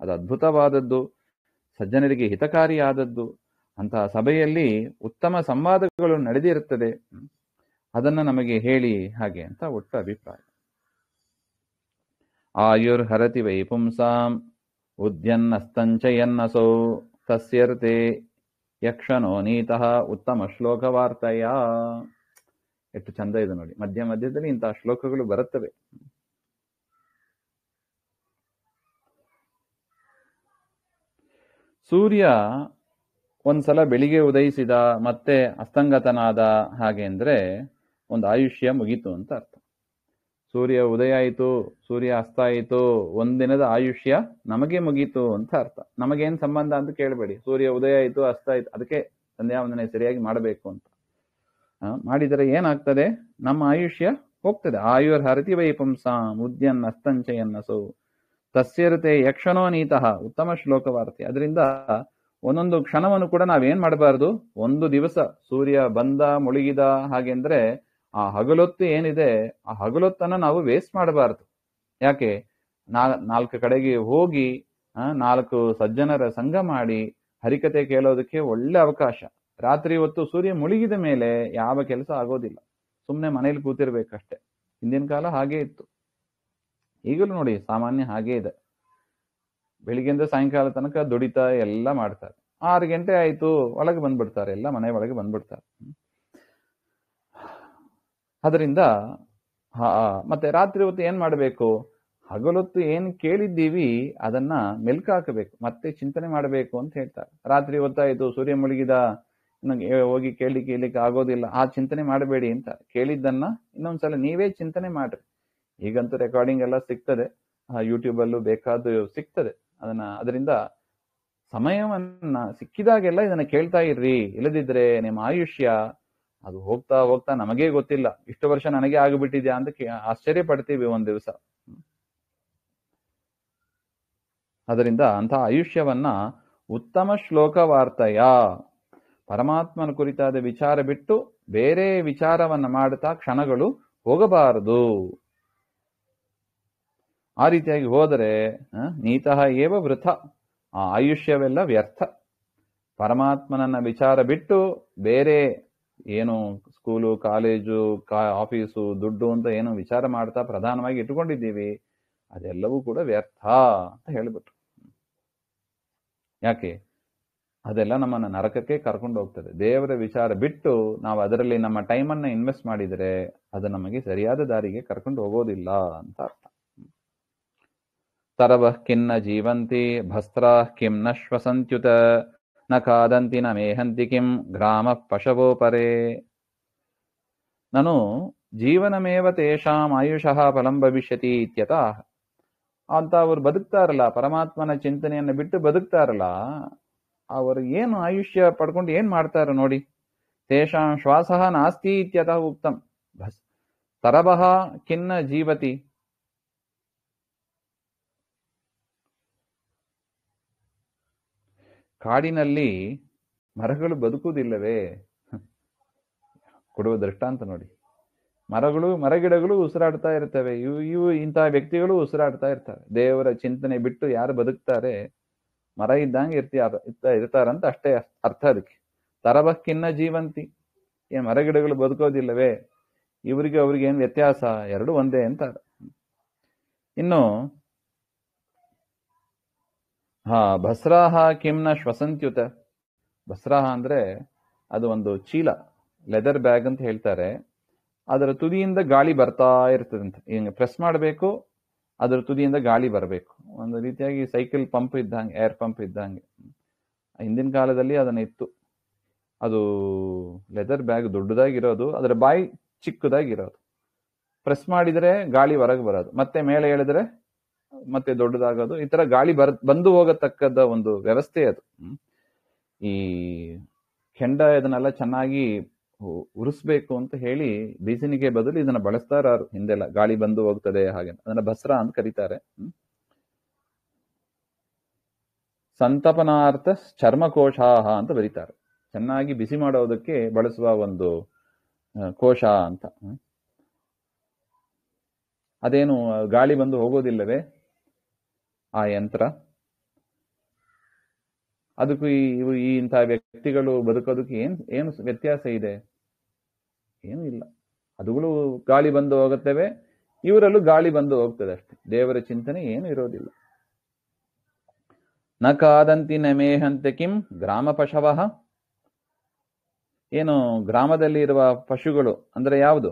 [SPEAKER 1] ಅದು ಅದ್ಭುತವಾದದ್ದು, ಸಜ್ಜನರಿಗೆ ಹಿತಕಾರಿಯಾದದ್ದು. ಅಂತಹ ಸಭೆಯಲ್ಲಿ ಉತ್ತಮ ಸಂವಾದಗಳು ನಡೆದಿರುತ್ತದೆ. ಅದನ್ನ ನಮಗೆ ಹೇಳಿ ಹಾಗೆ ಅಂತ ಒಟ್ಟು ಅಭಿಪ್ರಾಯ. ಆಯುರ್ಹರತಿ ವೈ ಪುಂಸಾಂ ಉದ್ಯನ್ನಸ್ತಂಚಯನ್ನಸೌ ತಸ್ಯರ್ತೆ ಯಕ್ಷನೋ ನೀತಃ ಉತ್ತಮ ಶ್ಲೋಕವಾರ್ತಯ. ಎಷ್ಟು ಚಂದ ಇದೆ ನೋಡಿ, ಮಧ್ಯ ಮಧ್ಯದಲ್ಲಿ ಇಂತಹ ಶ್ಲೋಕಗಳು ಬರುತ್ತವೆ. ಸೂರ್ಯ ಒಂದ್ಸಲ ಬೆಳಿಗ್ಗೆ ಉದಯಿಸಿದ ಮತ್ತೆ ಅಸ್ತಂಗತನಾದ ಹಾಗೆ ಅಂದ್ರೆ ಒಂದು ಆಯುಷ್ಯ ಮುಗೀತು ಅಂತ ಅರ್ಥ. ಸೂರ್ಯ ಉದಯ ಆಯಿತು, ಸೂರ್ಯ ಅಸ್ತ ಆಯಿತು, ಒಂದಿನದ ಆಯುಷ್ಯ ನಮಗೆ ಮುಗೀತು ಅಂತ ಅರ್ಥ. ನಮಗೇನ್ ಸಂಬಂಧ ಅಂತ ಕೇಳಬೇಡಿ. ಸೂರ್ಯ ಉದಯ ಆಯಿತು, ಅಸ್ತ ಆಯ್ತು, ಅದಕ್ಕೆ ಸಂಧ್ಯಾ ವಂದನೆ ಸರಿಯಾಗಿ ಮಾಡಬೇಕು ಅಂತ ಮಾಡಿದರೆ ಏನಾಗ್ತದೆ, ನಮ್ಮ ಆಯುಷ್ಯ ಹೋಗ್ತದೆ. ಆಯುರ್ ಹರತಿ ವೈ ಪುಂಸಾಂ ಉದ್ಯನ್ ಅಸ್ತಂಚಯನ್ನಸೌ ತಸ್ಯರ್ತೆ ಯಕ್ಷಣೋ ನೀತಃ ಉತ್ತಮ ಶ್ಲೋಕವಾರ್ತೆ. ಅದರಿಂದ ಒಂದೊಂದು ಕ್ಷಣವನ್ನು ಕೂಡ ನಾವೇನ್ ಮಾಡಬಾರ್ದು, ಒಂದು ದಿವಸ ಸೂರ್ಯ ಬಂದ ಮುಳುಗಿದ ಹಾಗೆ ಅಂದ್ರೆ ಆ ಹಗಲೊತ್ತು ಏನಿದೆ ಆ ಹಗಲೊತ್ತನ್ನ ನಾವು ವೇಸ್ಟ್ ಮಾಡಬಾರ್ದು. ಯಾಕೆ, ನಾಲ್ಕು ಕಡೆಗೆ ಹೋಗಿ 4 ಸಜ್ಜನರ ಸಂಘ ಮಾಡಿ ಹರಿಕತೆ ಕೇಳೋದಕ್ಕೆ ಒಳ್ಳೆ ಅವಕಾಶ. ರಾತ್ರಿ ಹೊತ್ತು ಸೂರ್ಯ ಮುಳುಗಿದ ಮೇಲೆ ಯಾವ ಕೆಲಸ ಆಗೋದಿಲ್ಲ, ಸುಮ್ಮನೆ ಮನೇಲಿ ಕೂತಿರ್ಬೇಕಷ್ಟೆ. ಹಿಂದಿನ ಕಾಲ ಹಾಗೇ ಇತ್ತು, ಈಗಲೂ ನೋಡಿ ಸಾಮಾನ್ಯ ಹಾಗೇ ಇದೆ. ಬೆಳಿಗ್ಗೆಯಿಂದ ಸಾಯಂಕಾಲ ತನಕ ದುಡಿತಾ ಎಲ್ಲ ಮಾಡ್ತಾರೆ. 6 ಗಂಟೆ ಆಯ್ತು ಒಳಗೆ ಬಂದ್ಬಿಡ್ತಾರೆ, ಎಲ್ಲ ಮನೆ ಒಳಗೆ ಬಂದ್ಬಿಡ್ತಾರೆ. ಅದರಿಂದ ಮತ್ತೆ ರಾತ್ರಿ ಹೊತ್ತು ಏನ್ ಮಾಡಬೇಕು, ಹಗಲೊತ್ತು ಏನ್ ಕೇಳಿದ್ದೀವಿ ಅದನ್ನ ಮೆಲ್ಕಾಕಬೇಕು, ಮತ್ತೆ ಚಿಂತನೆ ಮಾಡಬೇಕು ಅಂತ ಹೇಳ್ತಾರೆ. ರಾತ್ರಿ ಹೊತ್ತಾಯ್ತು ಸೂರ್ಯ ಮುಳುಗಿದ, ನಂಗೆ ಹೋಗಿ ಕೇಳಲಿಕ್ಕೆ ಆಗೋದಿಲ್ಲ, ಆ ಚಿಂತನೆ ಮಾಡಬೇಡಿ ಅಂತ. ಕೇಳಿದ್ದನ್ನ ಇನ್ನೊಂದ್ಸಲ ನೀವೇ ಚಿಂತನೆ ಮಾಡ್ರಿ. ಈಗಂತೂ ರೆಕಾರ್ಡಿಂಗ್ ಎಲ್ಲ ಸಿಗ್ತದೆ, ಯೂಟ್ಯೂಬ್ ಅಲ್ಲೂ ಬೇಕಾದ ಸಿಗ್ತದೆ. ಅದರಿಂದ ಸಮಯವನ್ನ ಸಿಕ್ಕಿದಾಗೆಲ್ಲ ಇದನ್ನ ಕೇಳ್ತಾ ಇರ್ರಿ. ಇಲ್ಲದಿದ್ರೆ ನಿಮ್ಮ ಆಯುಷ್ಯ ಅದು ಹೋಗ್ತಾ ಹೋಗ್ತಾ ನಮಗೇ ಗೊತ್ತಿಲ್ಲ, ಇಷ್ಟು ವರ್ಷ ನನಗೆ ಆಗಿಬಿಟ್ಟಿದ್ಯಾ ಅಂತ ಆಶ್ಚರ್ಯ ಪಡ್ತೀವಿ ಒಂದ್ ದಿವಸ. ಅದರಿಂದ ಅಂತ ಆಯುಷ್ಯವನ್ನ ಉತ್ತಮ ಶ್ಲೋಕವಾರ್ತಯ, ಪರಮಾತ್ಮನ ಕುರಿತಾದ ವಿಚಾರ ಬಿಟ್ಟು ಬೇರೆ ವಿಚಾರವನ್ನ ಮಾಡುತ್ತಾ ಕ್ಷಣಗಳು ಹೋಗಬಾರದು. ಆ ರೀತಿಯಾಗಿ ಹೋದರೆ ನೀತಃ ಏವ ವೃಥ, ಆ ಆಯುಷ್ಯವೆಲ್ಲ ವ್ಯರ್ಥ. ಪರಮಾತ್ಮನನ್ನ ವಿಚಾರ ಬಿಟ್ಟು ಬೇರೆ ಏನು ಸ್ಕೂಲು, ಕಾಲೇಜು, ಆಫೀಸು, ದುಡ್ಡು ಅಂತ ಏನು ವಿಚಾರ ಮಾಡ್ತಾ ಪ್ರಧಾನವಾಗಿ ಇಟ್ಟುಕೊಂಡಿದ್ದೀವಿ, ಅದೆಲ್ಲವೂ ಕೂಡ ವ್ಯರ್ಥ ಅಂತ ಹೇಳಿಬಿಟ್ರು. ಯಾಕೆ? ಅದೆಲ್ಲ ನಮ್ಮನ್ನ ನರಕಕ್ಕೆ ಕರ್ಕೊಂಡು ಹೋಗ್ತದೆ. ದೇವರ ವಿಚಾರ ಬಿಟ್ಟು ನಾವು ಅದರಲ್ಲಿ ನಮ್ಮ ಟೈಮನ್ನ ಇನ್ವೆಸ್ಟ್ ಮಾಡಿದರೆ ಅದು ನಮಗೆ ಸರಿಯಾದ ದಾರಿಗೆ ಕರ್ಕೊಂಡು ಹೋಗೋದಿಲ್ಲ ಅಂತ ಅರ್ಥ. ತರವಃ ಕಿನ್ನ ಜೀವಂತಿ ಭಸ್ತ್ರಾಃ ಕಿಂ ನ ಶ್ವಸಂತ್ಯುತ ನ ಖಾದಂತಿ ನ ಮೇಹಂತಿ ಕಿಂ ಗ್ರಾಮ ಪಶವೋ ಪರೇ. ನಾನು ಜೀವನಮೇವ ತೇಷಾಂ ಆಯುಷಃ ಫಲಂ ಭವಿಷ್ಯತಿ ಇತ್ಯತಃ ಅಂತ ಅವ್ರು ಬದುಕ್ತಾರಲ್ಲ, ಪರಮಾತ್ಮನ ಚಿಂತನೆಯನ್ನು ಬಿಟ್ಟು ಬದುಕ್ತಾರಲ್ಲ, ಅವರು ಏನು ಆಯುಷ್ಯ ಪಡ್ಕೊಂಡು ಏನ್ ಮಾಡ್ತಾರ ನೋಡಿ. ತೇಷಾಂ ಶ್ವಾಸಃ ನಾಸ್ತಿ ಇತ್ಯತಃ ಉಕ್ತಂ ತರವಃ ಕಿನ್ನ ಜೀವತಿ. ಕಾಡಿನಲ್ಲಿ ಮರಗಳು ಬದುಕುವುದಿಲ್ಲವೇ? ಕೊಡುವ ದೃಷ್ಟಾಂತ ನೋಡಿ. ಮರಗಿಡಗಳು ಉಸಿರಾಡ್ತಾ ಇರ್ತವೆ, ಇವು ಇಂತಹ ವ್ಯಕ್ತಿಗಳು ಉಸಿರಾಡ್ತಾ ಇರ್ತಾರೆ. ದೇವರ ಚಿಂತನೆ ಬಿಟ್ಟು ಯಾರು ಬದುಕ್ತಾರೆ, ಮರ ಇದ್ದಂಗೆ ಇರ್ತಾರಂತ ಅಷ್ಟೇ ಅರ್ಥ ಅದಕ್ಕೆ. ತರವಕ್ಕಿನ್ನ ಜೀವಂತಿ, ಏನ್ ಮರಗಿಡಗಳು ಬದುಕೋದಿಲ್ಲವೇ? ಅವ್ರಿಗೆ ಏನ್ ವ್ಯತ್ಯಾಸ? ಎರಡು ಒಂದೇ ಅಂತಾರೆ. ಇನ್ನು ಭಸ್ರಾಹ ಕಿಮ್ನ ಶ್ವಸಂತ್ಯುತ. ಭಸ್ರಾಹ ಅಂದ್ರೆ ಅದು ಒಂದು ಚೀಲ, ಲೆದರ್ ಬ್ಯಾಗ್ ಅಂತ ಹೇಳ್ತಾರೆ. ಅದರ ತುದಿಯಿಂದ ಗಾಳಿ ಬರ್ತಾ ಇರ್ತದಂತ. ಹಿಂಗೆ ಪ್ರೆಸ್ ಮಾಡಬೇಕು, ಅದರ ತುದಿಯಿಂದ ಗಾಳಿ ಬರಬೇಕು. ಒಂದು ರೀತಿಯಾಗಿ ಸೈಕಲ್ ಪಂಪ್ ಇದ್ದಂಗೆ, ಏರ್ ಪಂಪ್ ಇದ್ದಂಗೆ. ಹಿಂದಿನ ಕಾಲದಲ್ಲಿ ಅದನ್ನ ಇತ್ತು. ಅದು ಲೆದರ್ ಬ್ಯಾಗ್ ದೊಡ್ಡದಾಗಿರೋದು, ಅದರ ಬಾಯಿ ಚಿಕ್ಕದಾಗಿರೋದು. ಪ್ರೆಸ್ ಮಾಡಿದರೆ ಗಾಳಿ ಹೊರಗೆ ಬರೋದು, ಮತ್ತೆ ಮೇಲೆ ಎಳೆದ್ರೆ ಮತ್ತೆ ದೊಡ್ಡದಾಗೋದು. ಈ ತರ ಗಾಳಿ ಬಂದು ಹೋಗತಕ್ಕದ ಒಂದು ವ್ಯವಸ್ಥೆ ಅದು. ಈ ಕೆಂಡ ಇದನ್ನೆಲ್ಲ ಚೆನ್ನಾಗಿ ಉರಿಸ್ಬೇಕು ಅಂತ ಹೇಳಿ ಬೀಸಣಿಗೆ ಬದಲು ಇದನ್ನ ಬಳಸ್ತಾರ ಹಿಂದೆಲ್ಲ. ಗಾಳಿ ಬಂದು ಹೋಗ್ತದೆ ಹಾಗೆ, ಅದನ್ನ ಭಸ್ರ ಅಂತ ಕರೀತಾರೆ. ಸಂತಪನಾರ್ಥ ಚರ್ಮಕೋಶಾಹ ಅಂತ ಬರೀತಾರೆ. ಚೆನ್ನಾಗಿ ಬಿಸಿ ಮಾಡೋದಕ್ಕೆ ಬಳಸುವ ಒಂದು ಕೋಶ ಅಂತ. ಅದೇನು ಗಾಳಿ ಬಂದು ಹೋಗೋದಿಲ್ಲವೇ ಆ ಯಂತ್ರ? ಅದಕ್ಕೂ ಈ ಇಂತಹ ವ್ಯಕ್ತಿಗಳು ಬದುಕೋದಕ್ಕೆ ಏನು ವ್ಯತ್ಯಾಸ ಇದೆ? ಏನೂ ಇಲ್ಲ. ಅದುಗಳು ಗಾಳಿ ಬಂದು ಹೋಗುತ್ತವೆ, ಇವರಲ್ಲೂ ಗಾಳಿ ಬಂದು ಹೋಗ್ತದೆ ಅಷ್ಟೆ. ದೇವರ ಚಿಂತನೆ ಏನು ಇರೋದಿಲ್ಲ. ನ ಕಾದಂತಿ ನ ಮೇಹಂತೆ ಕಿಂ ಗ್ರಾಮ ಪಶವಃ. ಏನು ಗ್ರಾಮದಲ್ಲಿ ಇರುವ ಪಶುಗಳು ಅಂದ್ರೆ ಯಾವುದು?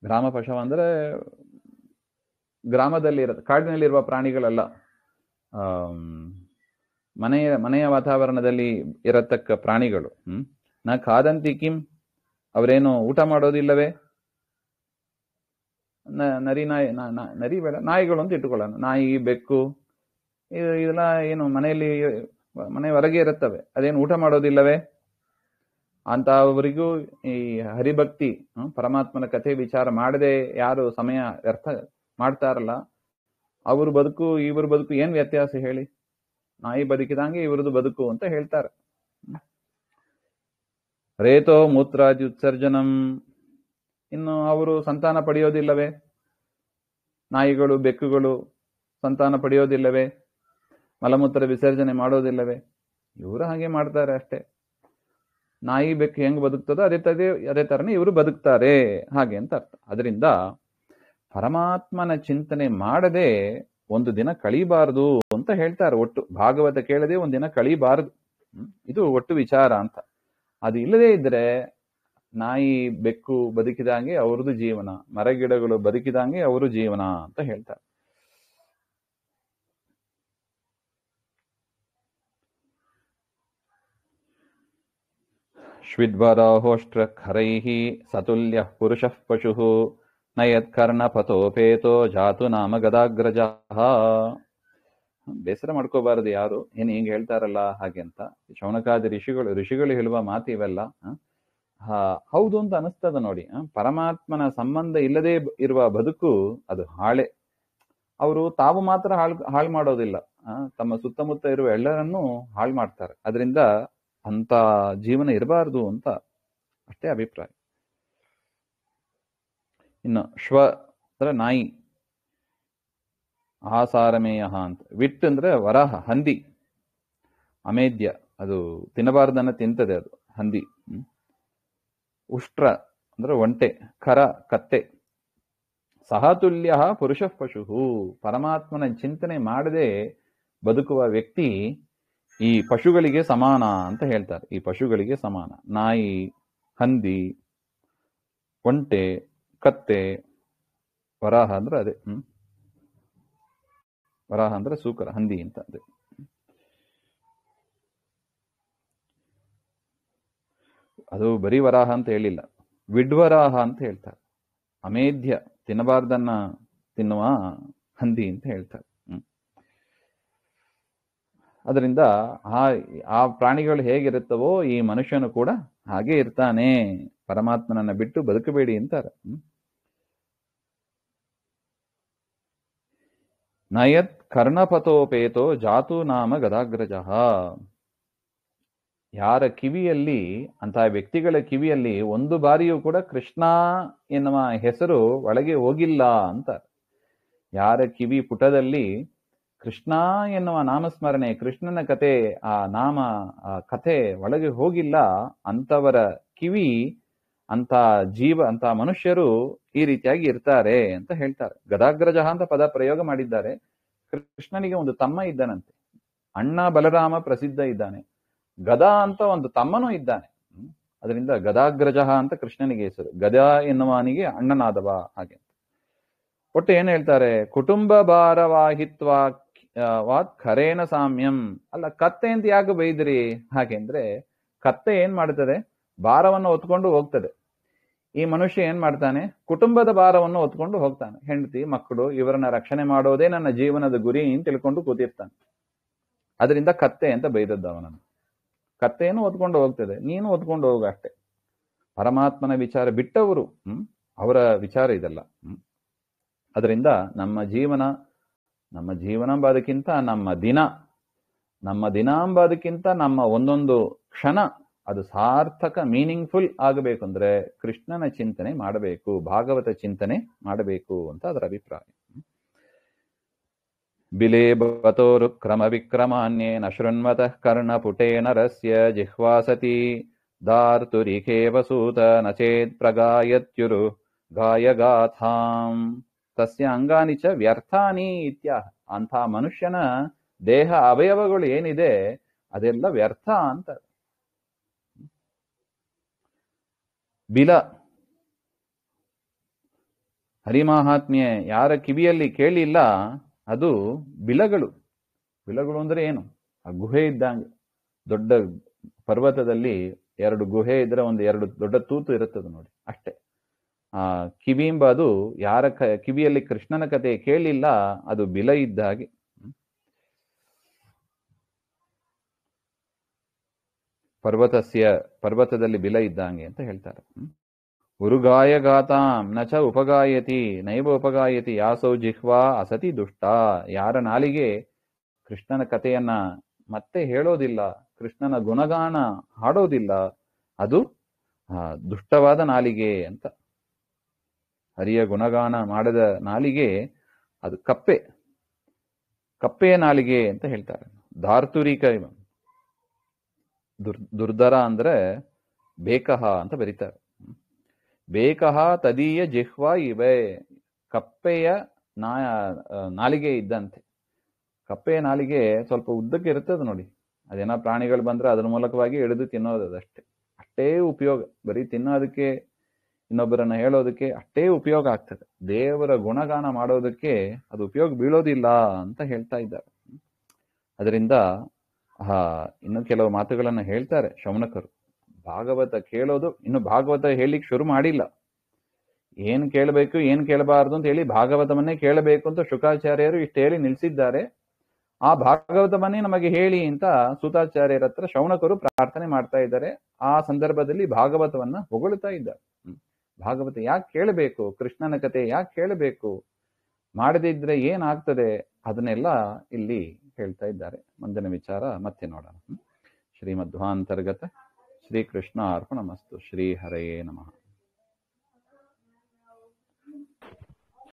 [SPEAKER 1] ಗ್ರಾಮ ಪಶವ ಅಂದ್ರೆ ಗ್ರಾಮದಲ್ಲಿ ಕಾಡಿನಲ್ಲಿರುವ ಪ್ರಾಣಿಗಳಲ್ಲ, ಮನೆಯ ವಾತಾವರಣದಲ್ಲಿ ಇರತಕ್ಕ ಪ್ರಾಣಿಗಳು. ನ ಖಾದಂತಿ ಕಿಂ, ಅವರೇನು ಊಟ ಮಾಡೋದಿಲ್ಲವೇ? ನರಿ ಬೇಡ, ನಾಯಿಗಳು ಅಂತ ಇಟ್ಟುಕೊಳ್ಳೋಣ. ನಾಯಿ, ಬೆಕ್ಕು ಇದೆಲ್ಲ ಏನು ಮನೆ ಹೊರಗೆ ಇರುತ್ತವೆ, ಅದೇನು ಊಟ ಮಾಡೋದಿಲ್ಲವೇ? ಅಂತ ಅವರಿಗೂ ಈ ಹರಿಭಕ್ತಿ, ಪರಮಾತ್ಮನ ಕಥೆ ವಿಚಾರ ಮಾಡದೆ ಯಾರು ಸಮಯ ವ್ಯರ್ಥ ಮಾಡ್ತಾರಲ್ಲ, ಅವ್ರ ಬದುಕು ಇವ್ರ ಬದುಕು ಏನ್ ವ್ಯತ್ಯಾಸ ಹೇಳಿ? ನಾಯಿ ಬದುಕಿದಂಗೆ ಇವ್ರದ್ದು ಬದುಕು ಅಂತ ಹೇಳ್ತಾರೆ. ರೇತೋ ಮೂತ್ರಾದಿ ಉತ್ಸರ್ಜನಂ. ಇನ್ನು ಅವರು ಸಂತಾನ ಪಡೆಯೋದಿಲ್ಲವೇ? ನಾಯಿಗಳು, ಬೆಕ್ಕುಗಳು ಸಂತಾನ ಪಡೆಯೋದಿಲ್ಲವೇ? ಮಲಮೂತ್ರ ವಿಸರ್ಜನೆ ಮಾಡೋದಿಲ್ಲವೇ? ಇವರು ಹಾಗೆ ಮಾಡ್ತಾರೆ ಅಷ್ಟೇ. ನಾಯಿ, ಬೆಕ್ಕು ಹೆಂಗ್ ಬದುಕ್ತದೋ ಅದೇ ತರನೇ ಇವರು ಬದುಕ್ತಾರೆ ಹಾಗೆ ಅಂತ ಅರ್ಥ. ಅದರಿಂದ ಪರಮಾತ್ಮನ ಚಿಂತನೆ ಮಾಡದೆ ಒಂದು ದಿನ ಕಳೀಬಾರದು ಅಂತ ಹೇಳ್ತಾರೆ. ಒಟ್ಟು ಭಾಗವತ ಕೇಳದೆ ಒಂದಿನ ಕಳೀಬಾರದು, ಇದು ಒಟ್ಟು ವಿಚಾರ ಅಂತ. ಅದು ಇಲ್ಲದೇ ಇದ್ರೆ ನಾಯಿ, ಬೆಕ್ಕು ಬದುಕಿದಂಗೆ ಅವ್ರದ್ದು ಜೀವನ, ಮರಗಿಡಗಳು ಬದುಕಿದಂಗೆ ಅವರು ಜೀವನ ಅಂತ ಹೇಳ್ತಾರೆ. ಶ್ವಿದ್ವರಾಹೋಷ್ಟ್ರ ಖರೈಃ ಸತುಲ್ಯ ಪುರುಷಃ ಪಶುಃ ನ ಯತ್ಕರ್ಣಪಥೋಪೇತೋ ಜಾತು ನಾಮ ಗದಾಗ್ರಜಃ. ಬೇಸರ ಮಾಡ್ಕೋಬಾರದು ಯಾರು, ಏನು ಹಿಂಗೆ ಹೇಳ್ತಾರಲ್ಲ ಹಾಗೆ ಅಂತ. ಶೌನಕಾದಿ ಋಷಿಗಳು ಹೇಳುವ ಮಾತು ಇವೆಲ್ಲ ಹೌದು ಅಂತ ಅನಿಸ್ತದ ನೋಡಿ. ಪರಮಾತ್ಮನ ಸಂಬಂಧ ಇಲ್ಲದೆ ಇರುವ ಬದುಕು ಅದು ಹಾಳೆ. ಅವರು ತಾವು ಮಾತ್ರ ಹಾಳು ಮಾಡೋದಿಲ್ಲ, ತಮ್ಮ ಸುತ್ತಮುತ್ತ ಇರುವ ಎಲ್ಲರನ್ನೂ ಹಾಳು ಮಾಡ್ತಾರೆ. ಅದರಿಂದ ಅಂತ ಜೀವನ ಇರಬಾರ್ದು ಅಂತ ಅಷ್ಟೇ ಅಭಿಪ್ರಾಯ. ಇನ್ನು ಶ್ವ ಅಂದ್ರೆ ನಾಯಿ, ಆಸಾರಮೇಯ ಅಂತ. ವಿಟ್ ಅಂದ್ರೆ ವರಾಹ, ಹಂದಿ. ಅಮೇಧ್ಯ, ಅದು ತಿನ್ನಬಾರ್ದನ್ನ ತಿಂತದೆ, ಅದು ಹಂದಿ. ಉಷ್ಟ್ರ ಅಂದ್ರೆ ಒಂಟೆ. ಖರ, ಕತ್ತೆ. ಸಹತುಲ್ಯ ಪುರುಷ ಪಶು, ಪರಮಾತ್ಮನ ಚಿಂತನೆ ಮಾಡದೆ ಬದುಕುವ ವ್ಯಕ್ತಿ ಈ ಪಶುಗಳಿಗೆ ಸಮಾನ ಅಂತ ಹೇಳ್ತಾರೆ. ಈ ಪಶುಗಳಿಗೆ ಸಮಾನ. ನಾಯಿ, ಹಂದಿ, ಒಂಟೆ, ಕತ್ತೆ, ವರಾಹ ಅಂದ್ರೆ ಅದೇ. ವರಾಹ ಅಂದ್ರೆ ಸೂಕರ, ಹಂದಿ ಅಂತ ಅದೇ. ಅದು ಬರೀ ವರಾಹ ಅಂತ ಹೇಳಿಲ್ಲ, ವಿಡ್ವರಾಹ ಅಂತ ಹೇಳ್ತಾರೆ. ಅಮೇಧ್ಯ, ತಿನ್ನಬಾರ್ದನ್ನ ತಿನ್ನುವ ಹಂದಿ ಅಂತ ಹೇಳ್ತಾರೆ. ಅದರಿಂದ ಆ ಪ್ರಾಣಿಗಳು ಹೇಗಿರುತ್ತವೋ ಈ ಮನುಷ್ಯನು ಕೂಡ ಹಾಗೆ ಇರ್ತಾನೆ. ಪರಮಾತ್ಮನನ್ನ ಬಿಟ್ಟು ಬದುಕಬೇಡಿ ಅಂತಾರೆ. ನಯತ್ ಕರ್ಣಪತೋಪೇತೋ ಜಾತು ನಾಮ ಗದಾಗ್ರಜ. ಯಾರ ಕಿವಿಯಲ್ಲಿ, ಅಂತಹ ವ್ಯಕ್ತಿಗಳ ಕಿವಿಯಲ್ಲಿ ಒಂದು ಬಾರಿಯೂ ಕೂಡ ಕೃಷ್ಣ ಎನ್ನುವ ಹೆಸರು ಒಳಗೆ ಹೋಗಿಲ್ಲ ಅಂತ. ಯಾರ ಕಿವಿ ಪುಟದಲ್ಲಿ ಕೃಷ್ಣ ಎನ್ನುವ ನಾಮಸ್ಮರಣೆ, ಕೃಷ್ಣನ ಕತೆ, ಆ ನಾಮ, ಆ ಕಥೆ ಒಳಗೆ ಹೋಗಿಲ್ಲ, ಅಂತವರ ಕಿವಿ, ಅಂತ ಜೀವ, ಅಂತ ಮನುಷ್ಯರು ಈ ರೀತಿಯಾಗಿ ಇರ್ತಾರೆ ಅಂತ ಹೇಳ್ತಾರೆ. ಗದಾಗ್ರಜ ಅಂತ ಪದ ಪ್ರಯೋಗ ಮಾಡಿದ್ದಾರೆ. ಕೃಷ್ಣನಿಗೆ ಒಂದು ತಮ್ಮ ಇದ್ದಾನಂತೆ, ಅಣ್ಣ ಬಲರಾಮ ಪ್ರಸಿದ್ಧ ಇದ್ದಾನೆ. ಗದಾ ಅಂತ ಒಂದು ತಮ್ಮನೂ ಇದ್ದಾನೆ. ಅದರಿಂದ ಗದಾಗ್ರಜ ಅಂತ ಕೃಷ್ಣನಿಗೆ ಹೆಸರು. ಗದಾ ಎನ್ನುವನಿಗೆ ಅಣ್ಣನಾದವ. ಹಾಗೆ ಒಟ್ಟು ಏನ್ ಹೇಳ್ತಾರೆ, ಕುಟುಂಬ ಭಾರವಾಹಿತ್ವ ವಾತ್ ಖರೇನ ಸಾಮ್ಯಂ. ಅಲ್ಲ, ಕತ್ತೆ ಅಂತ ಯಾಕೆ ಬೈದ್ರಿ? ಹಾಗೆಂದ್ರೆ ಕತ್ತೆ ಏನ್ ಮಾಡ್ತದೆ, ಭಾರವನ್ನು ಹೊತ್ಕೊಂಡು ಹೋಗ್ತದೆ. ಈ ಮನುಷ್ಯ ಏನ್ ಮಾಡ್ತಾನೆ, ಕುಟುಂಬದ ಭಾರವನ್ನು ಹೊತ್ಕೊಂಡು ಹೋಗ್ತಾನೆ. ಹೆಂಡತಿ, ಮಕ್ಕಳು, ಇವರನ್ನ ರಕ್ಷಣೆ ಮಾಡೋದೇ ನನ್ನ ಜೀವನದ ಗುರಿ ಅಂತ ತಿಳ್ಕೊಂಡು ಕೂತಿರ್ತಾನೆ. ಅದರಿಂದ ಕತ್ತೆ ಅಂತ ಬೈದದ್ದು ಅವನನ್ನು. ಕತ್ತೆಯನ್ನು ಹೊತ್ಕೊಂಡು ಹೋಗ್ತದೆ, ನೀನು ಹೊತ್ಕೊಂಡು ಹೋಗ ಅಷ್ಟೆ. ಪರಮಾತ್ಮನ ವಿಚಾರ ಬಿಟ್ಟವರು, ಅವರ ವಿಚಾರ ಇದಲ್ಲ. ಅದರಿಂದ ನಮ್ಮ ಜೀವನ ನಮ್ಮ ದಿನಾಂಬದಕ್ಕಿಂತ ನಮ್ಮ ಒಂದೊಂದು ಕ್ಷಣ ಅದು ಸಾರ್ಥಕ, ಮೀನಿಂಗ್ಫುಲ್ ಆಗಬೇಕು ಅಂದ್ರೆ ಕೃಷ್ಣನ ಚಿಂತನೆ ಮಾಡಬೇಕು, ಭಾಗವತ ಚಿಂತನೆ ಮಾಡಬೇಕು ಅಂತ ಅದರ ಅಭಿಪ್ರಾಯ. ಬಿಲೇ ಬತೋರು ಕ್ರಮ ವಿಕ್ರಮಾನ್ಯೇ ನ ಶೃಣ್ವತಃ ಕರ್ಣಪುಟೇ ನರಸ್ಯ ಜಿಹ್ವಾಸತಿ ದಾರ್ತುರಿಖೇವ ಸೂತ ನಚೇತ್ ಪ್ರಗಾಯತ್ಯುರು ಗಾಯಗಾಥಾಂ ತಸ್ಯ ಅಂಗಾನಿ ಚ ವ್ಯರ್ಥಾನಿ ಇತ್ಯಾಹ. ಅಂಥ ಮನುಷ್ಯನ ದೇಹ ಅವಯವಗಳು ಏನಿದೆ ಅದೆಲ್ಲ ವ್ಯರ್ಥ ಅಂತ. ಬಿಲ, ಹರಿಮಹಾತ್ಮ್ಯ ಯಾರ ಕಿವಿಯಲ್ಲಿ ಕೇಳಿಲ್ಲ ಅದು ಬಿಲಗಳು. ಬಿಲಗಳು ಅಂದ್ರೆ ಏನು? ಆ ಗುಹೆ ಇದ್ದಂಗೆ. ದೊಡ್ಡ ಪರ್ವತದಲ್ಲಿ 2 ಗುಹೆ ಇದ್ರೆ ಒಂದು 2 ದೊಡ್ಡ ತೂತು ಇರುತ್ತದೆ ನೋಡಿ, ಅಷ್ಟೇ. ಆ ಕಿವಿಂಬ ಅದು ಯಾರ ಕಿವಿಯಲ್ಲಿ ಕೃಷ್ಣನ ಕಥೆ ಕೇಳಿಲ್ಲ ಅದು ಬಿಲ ಇದ್ದ ಹಾಗೆ. ಪರ್ವತದಲ್ಲಿ ಬಿಲ ಇದ್ದಂಗೆ ಅಂತ ಹೇಳ್ತಾರೆ. ಉರುಗಾಯ ಗಾತಾಂ ನಚ ಉಪಗಾಯತಿ ನೈವ ಉಪಗಾಯತಿ ಯಾಸೌ ಜಿಹ್ವಾ ಅಸತಿ ದುಷ್ಟ. ಯಾರ ನಾಲಿಗೆ ಕೃಷ್ಣನ ಕಥೆಯನ್ನ ಮತ್ತೆ ಹೇಳೋದಿಲ್ಲ, ಕೃಷ್ಣನ ಗುಣಗಾನ ಹಾಡೋದಿಲ್ಲ, ಅದು ದುಷ್ಟವಾದ ನಾಲಿಗೆ ಅಂತ. ಹರಿಯ ಗುಣಗಾನ ಮಾಡದ ನಾಲಿಗೆ ಅದು ಕಪ್ಪೆಯ ನಾಲಿಗೆ ಅಂತ ಹೇಳ್ತಾರೆ. ಧಾರ್ತುರಿಕ, ದುರ್ಧರ ಅಂದ್ರೆ ಬೇಕಹ ಅಂತ ಬರೀತಾರೆ. ಬೇಕಹ ತದೀಯ ಜಿಹ್ವಾ ಇವೆ. ಕಪ್ಪೆಯ ನಾಲಿಗೆ ಇದ್ದಂತೆ. ಕಪ್ಪೆಯ ನಾಲಿಗೆ ಸ್ವಲ್ಪ ಉದ್ದಕ್ಕೆ ಇರ್ತದೆ ನೋಡಿ. ಅದೇನೋ ಪ್ರಾಣಿಗಳು ಬಂದ್ರೆ ಅದ್ರ ಮೂಲಕವಾಗಿ ಎಳೆದು ತಿನ್ನೋದು, ಅದಷ್ಟೇ. ಅಷ್ಟೇ ಉಪಯೋಗ. ಬರೀ ತಿನ್ನೋದಕ್ಕೆ, ಇನ್ನೊಬ್ಬರನ್ನ ಹೇಳೋದಕ್ಕೆ ಅಷ್ಟೇ ಉಪಯೋಗ ಆಗ್ತದೆ. ದೇವರ ಗುಣಗಾನ ಮಾಡೋದಕ್ಕೆ ಅದು ಉಪಯೋಗ ಬೀಳೋದಿಲ್ಲ ಅಂತ ಹೇಳ್ತಾ ಇದ್ದಾರೆ. ಅದರಿಂದ ಇನ್ನು ಕೆಲವು ಮಾತುಗಳನ್ನು ಹೇಳ್ತಾರೆ ಶೌನಕರು. ಭಾಗವತ ಕೇಳೋದು, ಇನ್ನು ಭಾಗವತ ಹೇಳಿಕ್ ಶುರು ಮಾಡಿಲ್ಲ. ಏನ್ ಕೇಳಬೇಕು ಏನ್ ಕೇಳಬಾರ್ದು ಅಂತ ಹೇಳಿ ಭಾಗವತವನ್ನೇ ಕೇಳಬೇಕು ಅಂತ ಶುಕಾಚಾರ್ಯರು ಇಷ್ಟು ಹೇಳಿ ನಿಲ್ಸಿದ್ದಾರೆ. ಆ ಭಾಗವತವನ್ನೇ ನಮಗೆ ಹೇಳಿ ಅಂತ ಸೂತಾಚಾರ್ಯರ ಹತ್ರ ಶೌನಕರು ಪ್ರಾರ್ಥನೆ ಮಾಡ್ತಾ ಇದ್ದಾರೆ. ಆ ಸಂದರ್ಭದಲ್ಲಿ ಭಾಗವತವನ್ನ ಹೊಗಳ್ತಾ ಇದ್ದಾರೆ. ಭಾಗವತ ಯಾಕೆ ಕೇಳಬೇಕು, ಕೃಷ್ಣನ ಕಥೆ ಯಾಕೆ ಕೇಳಬೇಕು, ಮಾಡದಿದ್ರೆ ಏನಾಗ್ತದೆ ಅದನ್ನೆಲ್ಲ ಇಲ್ಲಿ ಹೇಳ್ತಾ ಇದ್ದಾರೆ. ಮುಂದಿನ ವಿಚಾರ ಮತ್ತೆ ನೋಡೋಣ. ಶ್ರೀಮಧ್ವಾಂತರ್ಗತ ಶ್ರೀಕೃಷ್ಣ ಅರ್ಪಣಮಸ್ತು. ಶ್ರೀ ಹರಯೇ ನಮಃ.